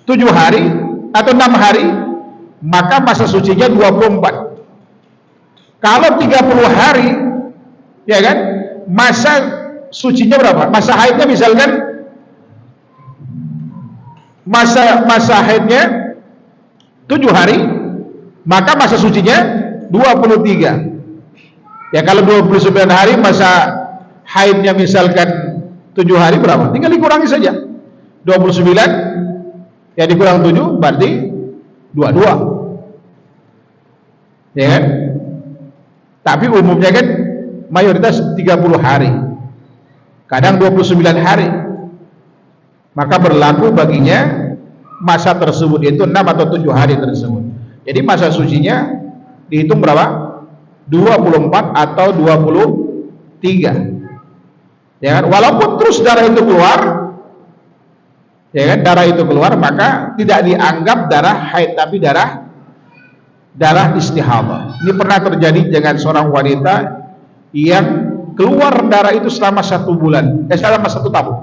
7 hari atau 6 hari, maka masa sucinya 24. Kalau 30 hari, ya kan, masa sucinya berapa? Masa haidnya misalkan masa haidnya 7 hari, maka masa sucinya 23. Ya kalau 29 hari masa haidnya misalkan 7 hari, berapa? Tinggal dikurangi saja. 29 ya dikurang 7 berarti 22. Ya kan? Tapi umumnya kan mayoritas 30 hari, kadang 29 hari, maka berlaku baginya masa tersebut itu 6 atau 7 hari tersebut. Jadi masa sucinya dihitung berapa? 24 atau 23. Ya kan? Walaupun terus darah itu keluar, ya kan, darah itu keluar, maka tidak dianggap darah haid, tapi darah istihadah. Ini pernah terjadi dengan seorang wanita yang keluar darah itu selama 1 bulan, selama 1 tahun.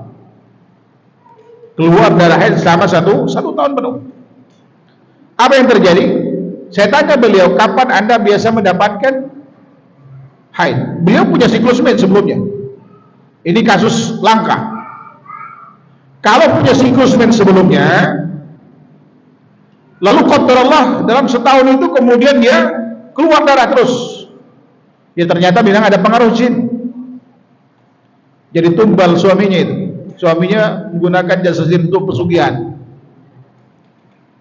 Keluar darah haid selama 1 tahun penuh. Apa yang terjadi? Saya tanya beliau, kapan Anda biasa mendapatkan haid? Beliau punya siklus men sebelumnya. Ini kasus langka. Kalau punya siklus men sebelumnya, lalu qadarullah dalam setahun itu kemudian dia keluar darah terus, ya ternyata bilang ada pengaruh jin, jadi tumbal suaminya itu. Suaminya menggunakan jasa jin untuk pesugihan.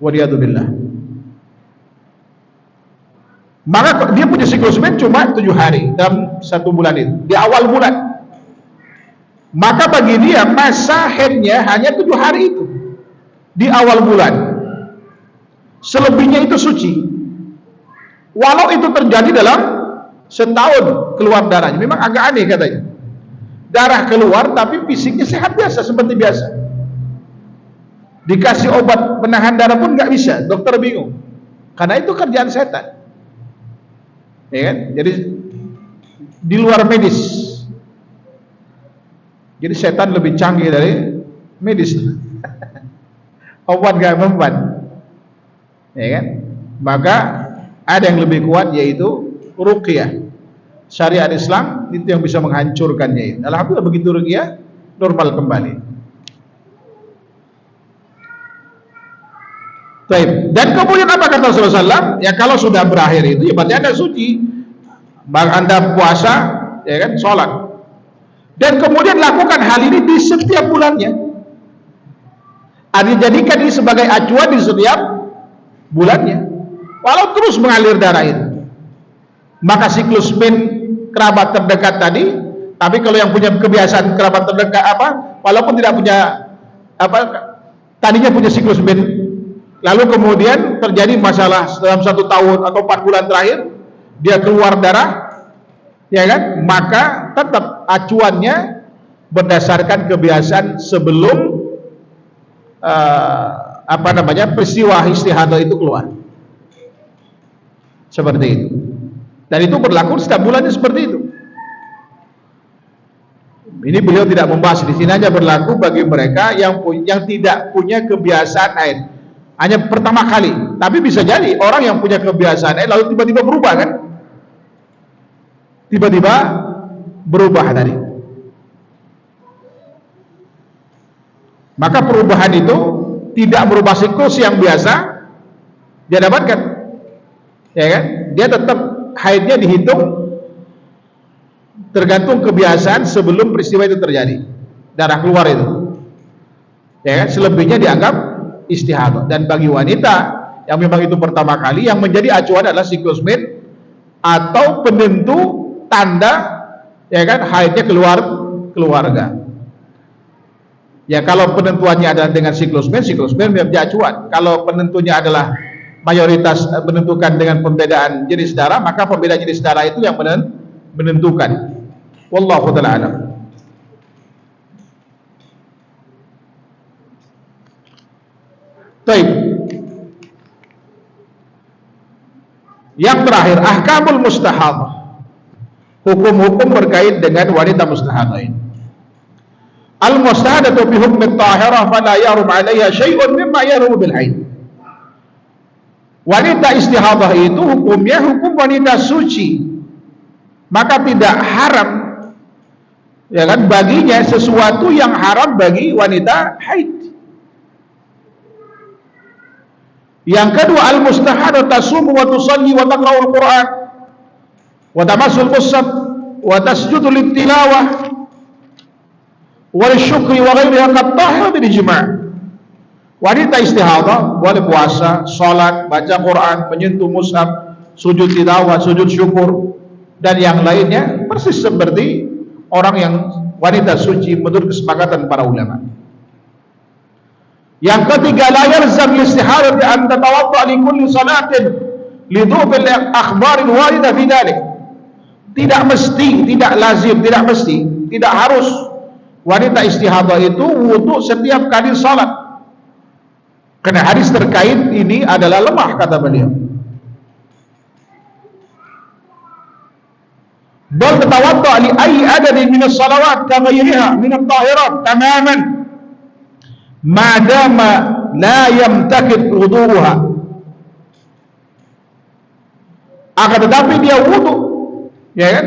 Waliyadzubillah. Maka dia punya siklus men cuma 7 hari dalam 1 bulan itu, di awal bulan. Maka bagi dia masa haidnya hanya 7 hari itu di awal bulan. Selebihnya itu suci. Walau itu terjadi dalam setahun keluar darahnya. Memang agak aneh katanya. Darah keluar tapi fisiknya sehat biasa seperti biasa. Dikasih obat penahan darah pun nggak bisa. Dokter bingung. Karena itu kerjaan setan. Ya kan? Jadi di luar medis. Jadi setan lebih canggih dari medis. Obat gak mempan, ya kan? Maka ada yang lebih kuat yaitu ruqyah. Syariat Islam itu yang bisa menghancurkannya. Alhamdulillah begitu ruqyah normal kembali. Baik. Dan kemudian apa kata Rasulullah SAW? Ya kalau sudah berakhir itu ya berarti Anda suci. Anda puasa, ya kan, sholat. Dan kemudian lakukan hal ini di setiap bulannya. Jadikan ini sebagai acuan di setiap bulannya. Walau terus mengalir darah itu. Maka siklus men kerabat terdekat tadi, tapi kalau yang punya kebiasaan kerabat terdekat walaupun tidak punya tadinya punya siklus men, lalu kemudian terjadi masalah dalam 1 tahun atau 4 bulan terakhir, dia keluar darah, ya kan? Maka tetap acuannya berdasarkan kebiasaan sebelum peristiwa istihadah itu keluar. Seperti itu. Dan itu berlaku setiap bulannya seperti itu. Ini beliau tidak membahas di sini, hanya berlaku bagi mereka yang tidak punya kebiasaan haid. Hanya pertama kali. Tapi bisa jadi orang yang punya kebiasaan haid lalu tiba-tiba berubah kan? Tiba-tiba berubah tadi. Maka perubahan itu tidak berubah siklus yang biasa dia dapatkan, ya kan? Dia tetap haidnya dihitung tergantung kebiasaan sebelum peristiwa itu terjadi, darah keluar itu, ya kan? Selebihnya dianggap istihadah. Dan bagi wanita yang memang itu pertama kali, yang menjadi acuan adalah siklus men atau penentu tanda, ya kan, haidnya keluarga. Ya kalau penentuannya adalah dengan siklus men menjadi acuan. Kalau penentunya adalah mayoritas menentukan dengan pembedaan jenis darah, maka pembedaan jenis darah itu yang menentukan. Wallahu ta'ala a'lam. Baik. Yang terakhir, ahkamul mustahadah. Hukum-hukum berkait dengan wanita mustahadah ini. Al-mustahadatu bi hukmi at-tahirah fala yarum 'alayha syai'un mimma yarum bil haid. Wanita istihadah itu hukumnya hukum wanita suci. Maka tidak haram, ya kan, baginya sesuatu yang haram bagi wanita haid. Yang kedua, al-mustahadatu tasumu wa tusalli wa taqra'ul Qur'an wa tamassul mushaf wa tasjudu lit-tilawah wal syukri wa ghairiha qad tahara bil ijma'. Wanita istihadah boleh puasa, salat, baca Quran, menyentuh mushaf, sujud tilawah, sujud syukur dan yang lainnya persis seperti orang yang wanita suci menurut kesepakatan para ulama. Yang ketiga, la yalzam istihadah bi an tatawadda li kulli salatin li dhubil akhbar al warida fi dhalik. Tidak mesti, tidak lazim, tidak mesti, tidak harus wanita istihadah itu wudu setiap kali salat. Karena hadis terkait ini adalah lemah, kata beliau. Bal tatawadda li ayyi adadin min as-salawat ka ghayriha min at-tahirat tamaman ma dama la yamtakid wudu'uha. Akan tetapi dia wudu, ya kan,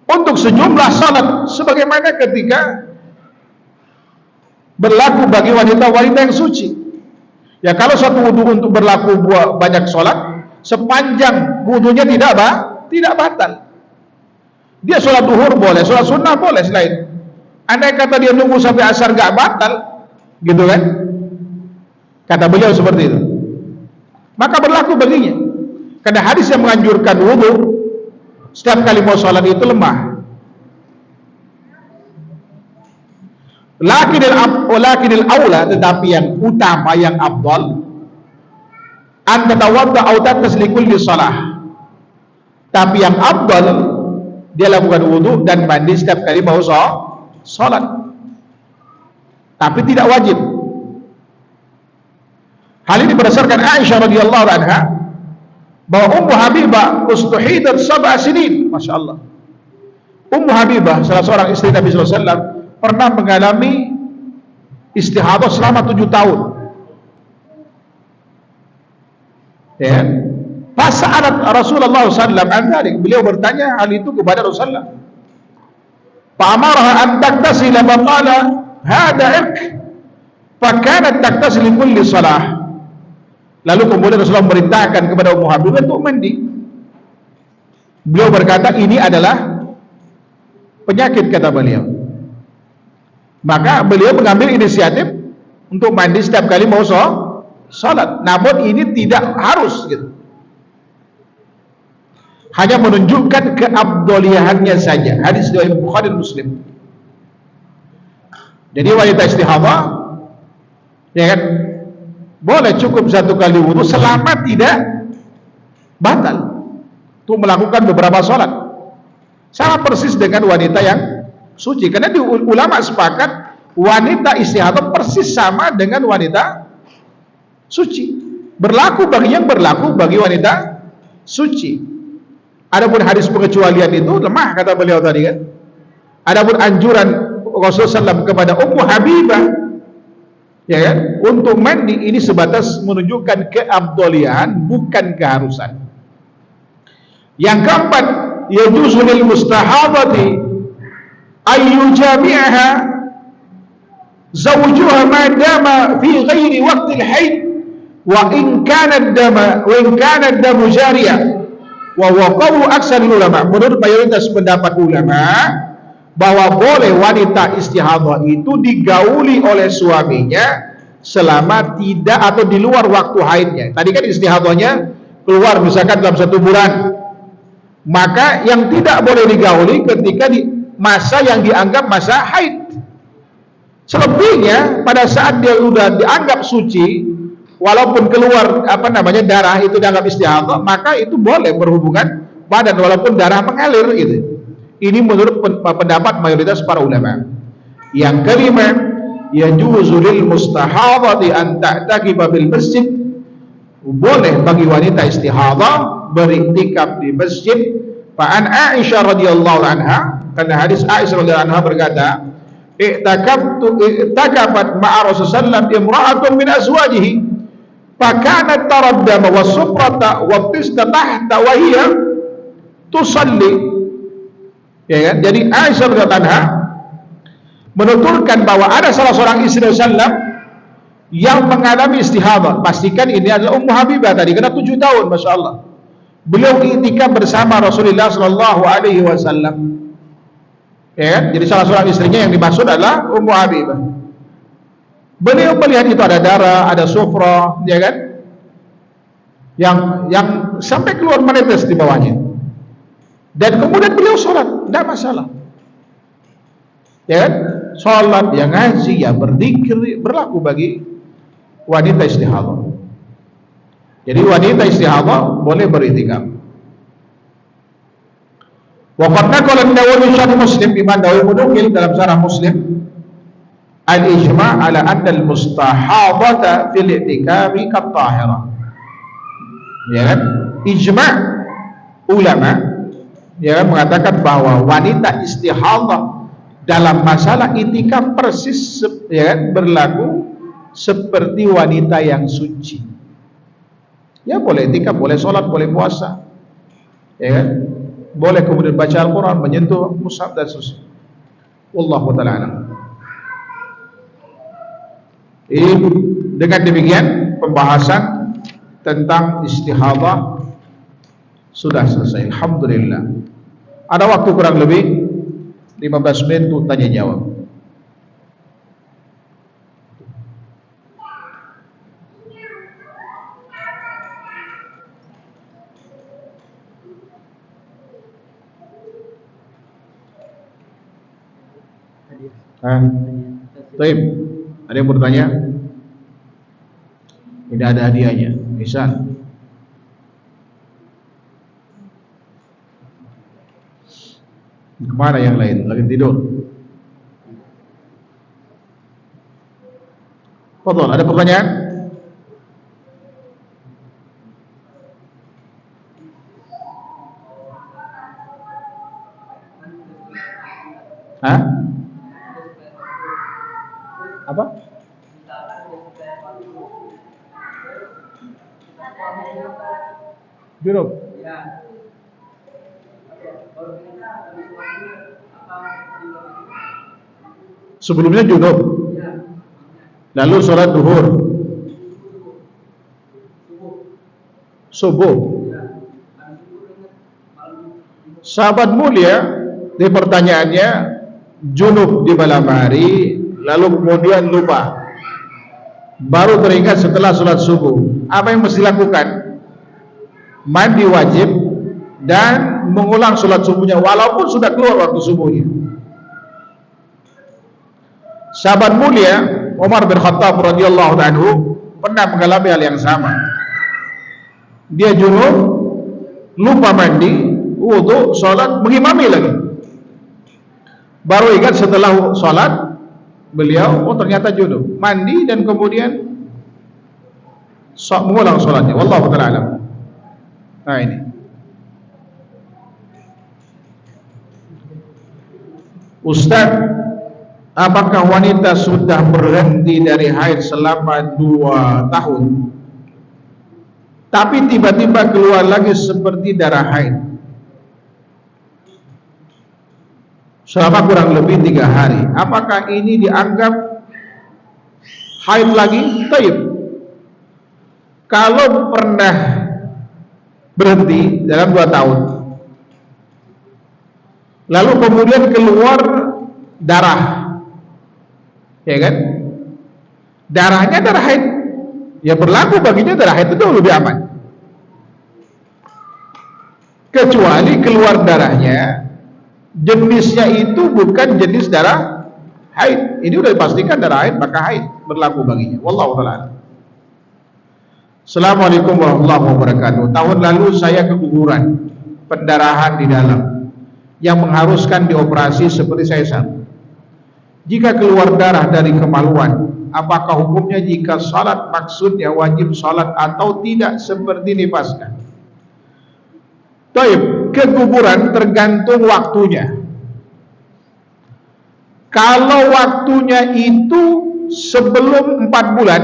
untuk sejumlah salat sebagaimana ketika berlaku bagi wanita-wanita yang suci. Ya, kalau satu wudu untuk berlaku banyak salat, sepanjang wudunya tidak batal. Dia sholat duhur boleh, sholat sunnah boleh selain. Andai kata dia nunggu sampai asar gak batal, gitu kan? Kata beliau seperti itu. Maka berlaku baginya. Karena hadis yang menganjurkan wudu setiap kali mau sholat itu lemah. Lakinil aula, tetapi yang utama, yang afdal, an tatawadda aw taghtasil likulli shalah. Tapi yang afdal dia lakukan wudu dan mandi setiap kali mau sholat. Tapi tidak wajib. Hal ini berdasarkan Aisyah radhiyallahu anha bahwa Ummu Habibah ustuhidat 7 sinin. Masya Allah. Ummu Habibah, salah seorang istri Nabi SAW, pernah mengalami istihadah selama 7 tahun. Ya. Fas'alat Rasulullah SAW an dzalik. Beliau bertanya hal itu kepada Rasulullah. Fa'amaraha an taktasila wa qala hadha irq. Fa kanat taktasil li kulli shalah. Lalu kemudian Rasulullah memerintahkan kepada Ummu Habibah untuk mandi. Beliau berkata ini adalah penyakit, kata beliau. Maka beliau mengambil inisiatif untuk mandi setiap kali mau sholat. Namun ini tidak harus gitu. Hanya menunjukkan keabdoliahannya saja. Hadis riwayat Bukhari dan Muslim. Jadi wanita istihadah, ya kan, boleh cukup 1 kali wudu selama tidak batal untuk melakukan beberapa sholat. Sama persis dengan wanita yang suci. Karena di ulama sepakat wanita istihadah persis sama dengan wanita suci. Berlaku bagi yang berlaku bagi wanita suci. Adapun hadis pengecualian itu lemah, kata beliau tadi kan. Adapun anjuran Rasulullah SAW kepada Ummu Habibah, ya kan, untuk mandi ini sebatas menunjukkan keabdolian, bukan keharusan. Yang keempat, yajuzu lil mustahadati ayyujami'aha zawjuha ma dama fi ghairi waqtil haid wa in kana ad-damu jariyah. Wa waqawu aksarul ulama, menurut mayoritas pendapat ulama, bahwa boleh wanita istihadah itu digauli oleh suaminya selama tidak atau di luar waktu haidnya. Tadi kan istihadahnya keluar misalkan dalam 1 bulan. Maka yang tidak boleh digauli ketika di masa yang dianggap masa haid. Selebihnya pada saat dia sudah dianggap suci, walaupun keluar darah itu dianggap istihadah, maka itu boleh berhubungan badan walaupun darah mengalir gitu. Ini menurut pendapat mayoritas para ulama. Yang kelima, yajuzu lil mustahadhati an ta'takifa bil masjid. Boleh bagi wanita istihadah beriktikaf di masjid. Fa an Aisyah radhiyallahu anha, karena hadis Aisyah radhiyallahu anha berkata, i'takafat ma'a Rasulullah imra'atun min azwajihi fakanat taraddama was-sufrata wa-tisda tahta wa hiya tusalli. Ya kan? Jadi Aisyah radhiyallahu anha menuturkan bahwa ada salah seorang istri Rasulullah yang mengalami istihadah. Pastikan ini adalah Ummu Habibah tadi, karena 7 tahun, Masya Allah. Beliau iktikaf bersama Rasulullah sallallahu alaihi wasallam. Ya kan? Jadi salah seorang istrinya yang dimaksud adalah Ummu Habibah. Beliau melihat itu ada darah, ada sufrah, ya kan? Yang sampai keluar menetes di bawahnya. Dan kemudian beliau sholat, tidak masalah. Ya kan? Sholat, ya ngaji, ya berzikir, berlaku bagi wanita istihadah. Jadi wanita istihadah boleh beriktikaf. Wa qad naqala an-Nawawi syarh Muslim, Imam Nawawi menukil dalam syarah Muslim al-ijma' ala anna al-mustahadata fil i'tikafi kat-tahirah. Ya kan? Ijma' ulama ya kan, mengatakan bahwa wanita istihadah dalam masalah i'tikaf persis ya kan, berlaku seperti wanita yang suci. Ya boleh i'tikaf, boleh sholat, boleh puasa. Ya kan? boleh kemudian baca Al-Quran, menyentuh mushaf dan seterusnya. Wallahu ta'ala alam. Dengan demikian pembahasan tentang istihadah sudah selesai. Alhamdulillah. Ada waktu kurang lebih 15 menit untuk tanya jawab. Baik. Ada yang bertanya? Tidak ada hadiahnya. Ihsan. Kemana yang lain? Lagi tidur? Fadhal, ada pertanyaan? Hah? Apa? Junub. Sebelumnya junub. Lalu sholat duhur. Subuh. Sahabat mulia, di pertanyaannya junub di malam hari, lalu kemudian lupa, baru teringat setelah sholat subuh. Apa yang mesti lakukan? Mandi wajib dan mengulang sholat subuhnya walaupun sudah keluar waktu subuhnya. Sahabat mulia Umar bin Khattab radhiyallahu anhu pernah mengalami hal yang sama. Dia junub, lupa mandi, wudu, sholat, mengimami lagi. Baru ingat setelah sholat, beliau, oh ternyata junub, mandi dan kemudian mengulang sholatnya. Wallahu ta'ala alam. Nah ini, Ustaz, apakah wanita sudah berhenti dari haid selama 2 tahun, tapi tiba-tiba keluar lagi seperti darah haid selama kurang lebih 3 hari? Apakah ini dianggap haid lagi? Taib. Kalau pernah berhenti dalam 2 tahun, lalu kemudian keluar darah, ya kan? Darahnya darah haid, ya berlaku baginya darah haid, itu lebih aman. Kecuali keluar darahnya jenisnya itu bukan jenis darah haid, ini udah dipastikan darah haid, maka haid berlaku baginya. Wallahu ta'ala. Assalamualaikum warahmatullahi wabarakatuh. Tahun lalu saya keguguran, pendarahan di dalam, yang mengharuskan dioperasi seperti sesar. Jika keluar darah dari kemaluan, apakah hukumnya jika salat maksudnya wajib salat atau tidak seperti nifaskan? Taib, keguguran tergantung waktunya. Kalau waktunya itu sebelum 4 bulan,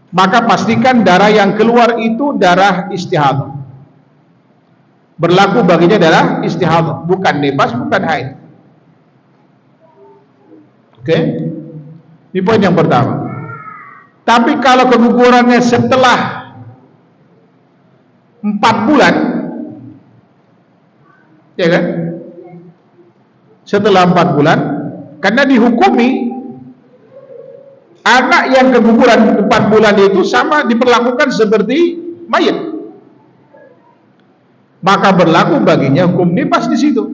maka pastikan darah yang keluar itu darah istihadah. Berlaku baginya darah istihadah, bukan nifas, bukan haid. Oke? Ini poin yang pertama. Tapi kalau kegugurannya setelah 4 bulan, ya kan? Setelah 4 bulan, karena dihukumi anak yang keguguran 4 bulan itu sama diperlakukan seperti mayit, maka berlaku baginya hukum nifas di situ,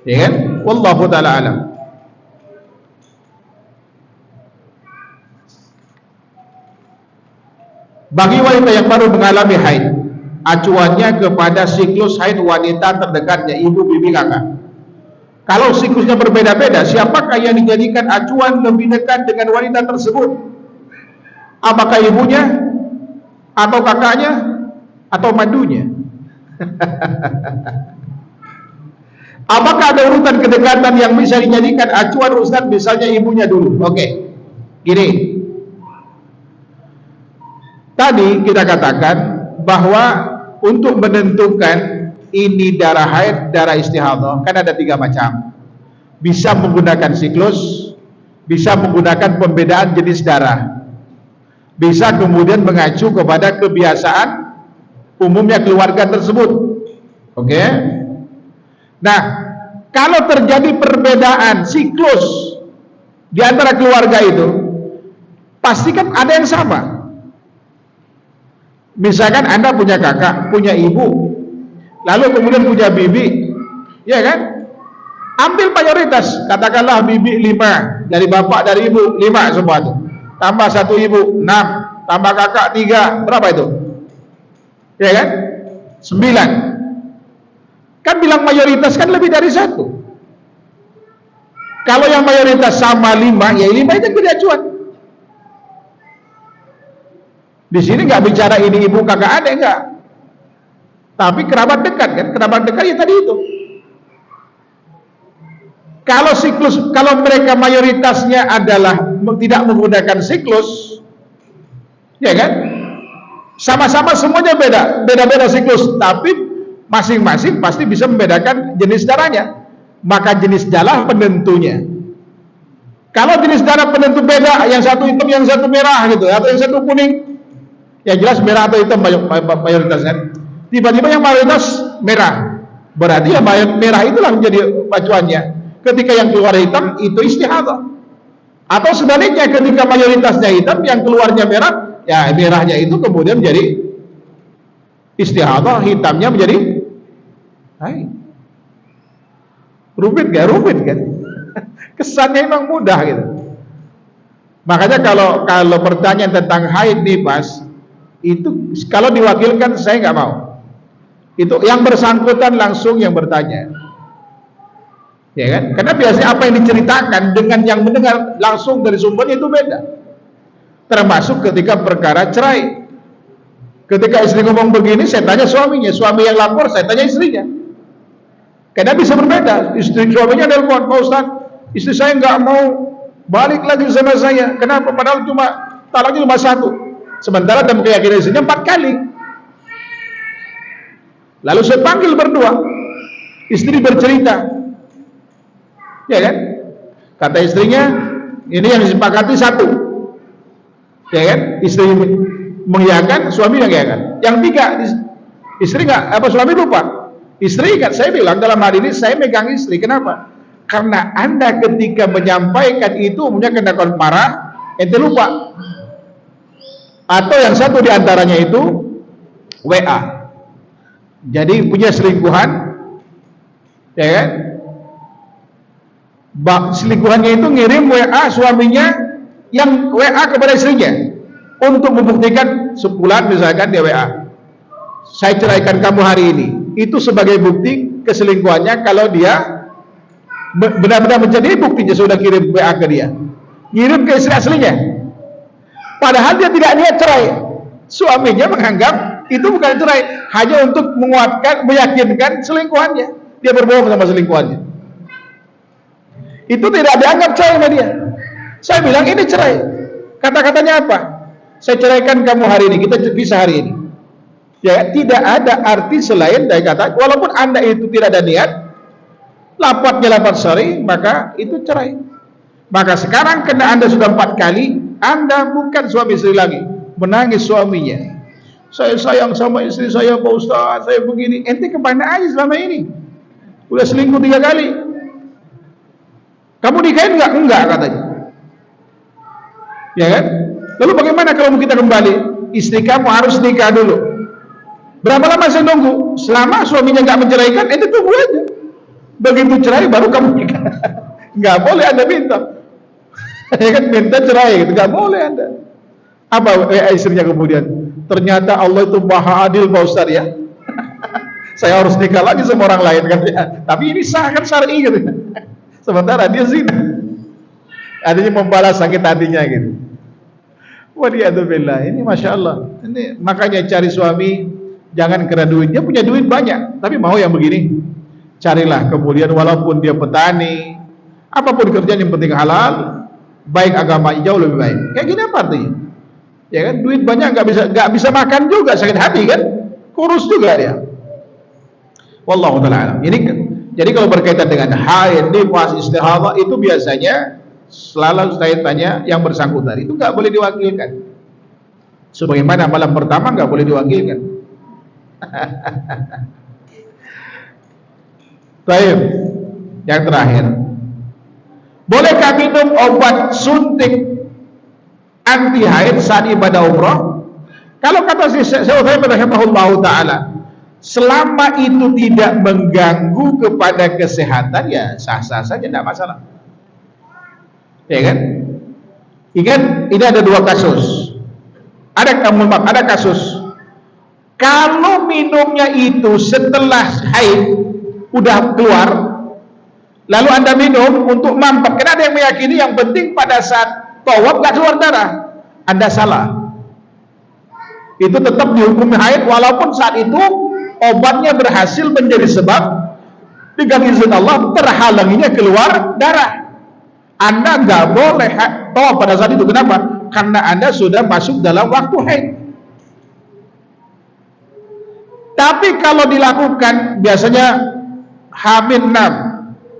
ya kan? Wallahu ta'ala alam. Bagi wanita yang baru mengalami haid, acuannya kepada siklus haid wanita terdekatnya, ibu, bibi, kakak. Kalau siklusnya berbeda-beda, siapakah yang dijadikan acuan lebih dekat dengan wanita tersebut? Apakah ibunya, atau kakaknya, atau madunya? Apakah ada urutan kedekatan yang bisa dijadikan acuan Ustaz? Misalnya ibunya dulu. Oke, gini. Tadi kita katakan bahwa untuk menentukan ini darah haid, darah istihadah, kan ada 3 macam. Bisa menggunakan siklus, bisa menggunakan pembedaan jenis darah, bisa kemudian mengacu kepada kebiasaan umumnya keluarga tersebut. Oke? Nah, kalau terjadi perbedaan siklus di antara keluarga itu, pastikan ada yang sama. Misalkan Anda punya kakak, punya ibu, lalu kemudian punya bibi, ya kan? Ambil mayoritas, katakanlah bibi 5, dari bapak, dari ibu 5 semua itu. Tambah 1 ibu 6, tambah kakak 3, berapa itu? Ya kan? 9. Kan bilang mayoritas kan lebih dari 1. Kalau yang mayoritas sama 5, ya 5 itu jadi acuan. Di sini nggak bicara ini ibu kakak adik, enggak. Tapi kerabat dekat kan, kerabat dekat ya tadi itu. Kalau siklus, kalau mereka mayoritasnya adalah tidak menggunakan siklus, ya kan? Sama-sama semuanya beda-beda siklus, tapi masing-masing pasti bisa membedakan jenis darahnya. Maka jenis darah penentunya. Kalau jenis darah penentu beda, yang satu hitam, yang satu merah gitu, atau yang satu kuning, ya jelas merah atau hitam mayoritas kan. Tiba-tiba yang mayoritas merah, berarti ya merah itulah menjadi acuannya. Ketika yang keluar hitam itu istihadah. Atau sebaliknya, ketika mayoritasnya hitam, yang keluarnya merah, ya merahnya itu kemudian menjadi istihadah, hitamnya menjadi haid. Rumit gak? Rumit kan? Kesannya memang mudah gitu. Makanya kalau pertanyaan tentang haid nifas itu kalau diwakilkan saya nggak mau. Itu yang bersangkutan langsung yang bertanya, ya kan? Karena biasanya apa yang diceritakan dengan yang mendengar langsung dari sumbernya itu beda. Termasuk ketika perkara cerai. Ketika istri ngomong begini, saya tanya suaminya. Suami yang lapor, saya tanya istrinya. Karena bisa berbeda. Istri suaminya nelpon, Pak Ustaz, istri saya nggak mau balik lagi sama saya. Kenapa? Padahal cuma talaknya cuma 1. Sementara dalam keyakinan istrinya 4 kali. Lalu saya panggil berdua. Istri bercerita, ya kan? Kata istrinya, ini yang disepakati 1, ya kan? Istri mengiyakan, suami yang mengiyakan. Yang 3, istri nggak, suami lupa. Istri ingat, saya bilang dalam hal ini saya megang istri. Kenapa? Karena Anda ketika menyampaikan itu umumnya kena marah, ente lupa. Atau yang satu diantaranya itu WA. Jadi punya selingkuhan, ya kan? Selingkuhannya itu ngirim WA suaminya yang WA kepada istrinya untuk membuktikan sebulan misalkan dia WA, saya ceraikan kamu hari ini. Itu sebagai bukti keselingkuhannya. Kalau dia benar-benar menjadi buktinya, sudah kirim WA ke dia, ngirim ke istri aslinya, padahal dia tidak niat cerai. Suaminya menganggap itu bukan cerai, hanya untuk menguatkan, meyakinkan selingkuhannya. Dia berbohong sama selingkuhannya. Itu tidak dianggap cerai sama dia. Saya bilang ini cerai. Kata-katanya apa? Saya ceraikan kamu hari ini, kita pisah hari ini. Ya, tidak ada arti selain dari kata, walaupun Anda itu tidak ada niat, lapatnya lapat sorry, maka itu cerai. Maka sekarang karena Anda sudah 4 kali, Anda bukan suami istri lagi. Menangis suaminya, saya sayang sama istri saya Pak Ustaz, saya begini. Ente kemana aja selama ini? Udah selingkuh 3 kali. Kamu nikahin enggak? Enggak katanya. Ya kan? Lalu bagaimana kalau kita kembali? Istri kamu harus nikah dulu. Berapa lama saya nunggu? Selama suaminya nggak menceraikan, ente tunggu aja. Begitu cerai baru kamu nikah. Nggak boleh Anda minta. Ya kan, minta cerai gitu, nggak boleh Anda. Apa istrinya kemudian? Ternyata Allah itu maha adil Pak Ustaz ya. Saya harus nikah lagi sama orang lain kan? Tapi ini sah kan syar'i gitu. Sementara dia zina. Adanya membalas sakit hatinya gitu. Waliyadzubillah. Ini masya Allah. Ini makanya cari suami jangan karena duit. Dia punya duit banyak, tapi mau yang begini. Carilah kemudian walaupun dia petani, apapun kerjaan yang penting halal, baik agama jauh lebih baik. Kayak gini apa artinya? Ya kan, duit banyak nggak bisa makan juga, sakit hati kan, kurus juga dia. Wallahu taala alam. Jadi kalau berkaitan dengan haid, nifas, istihadah itu biasanya selalu saya tanya yang bersangkutan itu nggak boleh diwakilkan. Sebagaimana malam pertama nggak boleh diwakilkan. Baik, yang terakhir, bolehkah minum obat suntik anti haid saat ibadah umrah? Kalau kata Syekh Utsaimin rahimahullahu taala, selama itu tidak mengganggu kepada kesehatan, ya sah-sah saja, tidak masalah. Ya kan? Ingat, ini ada dua kasus. Ada kasus kalau minumnya itu setelah haid udah keluar, lalu Anda minum untuk mampet. Karena ada yang meyakini yang penting pada saat tawaf gak keluar darah. Anda salah. Itu tetap dihukumi haid walaupun saat itu obatnya berhasil menjadi sebab dengan izin Allah terhalanginya keluar darah. Anda nggak boleh tawaf pada saat itu. Kenapa? Karena Anda sudah masuk dalam waktu haid. Tapi kalau dilakukan biasanya H-6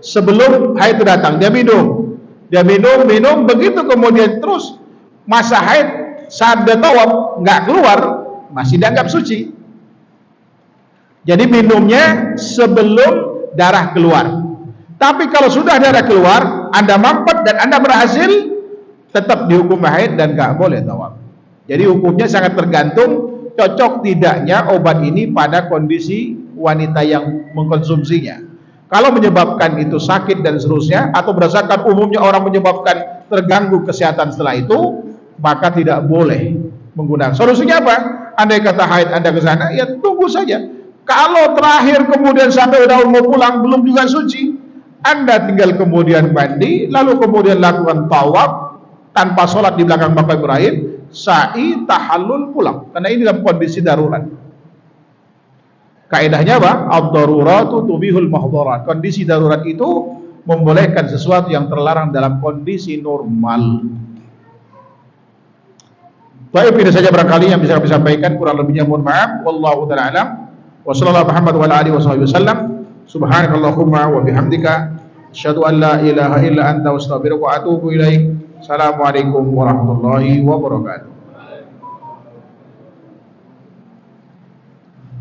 sebelum haid itu datang, dia minum, begitu kemudian terus masa haid saat dia tawaf nggak keluar, masih dianggap suci. Jadi minumnya sebelum darah keluar. Tapi kalau sudah darah keluar, Anda mampet dan Anda berhasil, tetap dihukum haid dan nggak boleh tawaf. Jadi hukumnya sangat tergantung cocok tidaknya obat ini pada kondisi wanita yang mengkonsumsinya. Kalau menyebabkan itu sakit dan seterusnya, atau berdasarkan umumnya orang menyebabkan terganggu kesehatan setelah itu, maka tidak boleh menggunakan. Solusinya apa? Andai kata haid Anda ke sana, ya tunggu saja. Kalau terakhir kemudian sampai udah mau pulang belum juga suci, Anda tinggal kemudian mandi, lalu kemudian lakukan tawaf tanpa sholat di belakang Maqam Ibrahim, sa'i, tahallul, pulang. Karena ini dalam kondisi darurat. Kaidahnya apa? Ad-daruratu tubihul mahdharat. Kondisi darurat itu membolehkan sesuatu yang terlarang dalam kondisi normal. Baik, ini saja barangkali yang bisa kami sampaikan, kurang lebihnya mohon maaf. Wallahu ta'ala alam. Wa sallallahu Muhammad wa ala alihi wasallam. Subhanakallahumma wa bihamdika asyhadu an la ilaha illa anta astaghfiruka wa atubu ilaik. Assalamualaikum warahmatullahi wabarakatuh.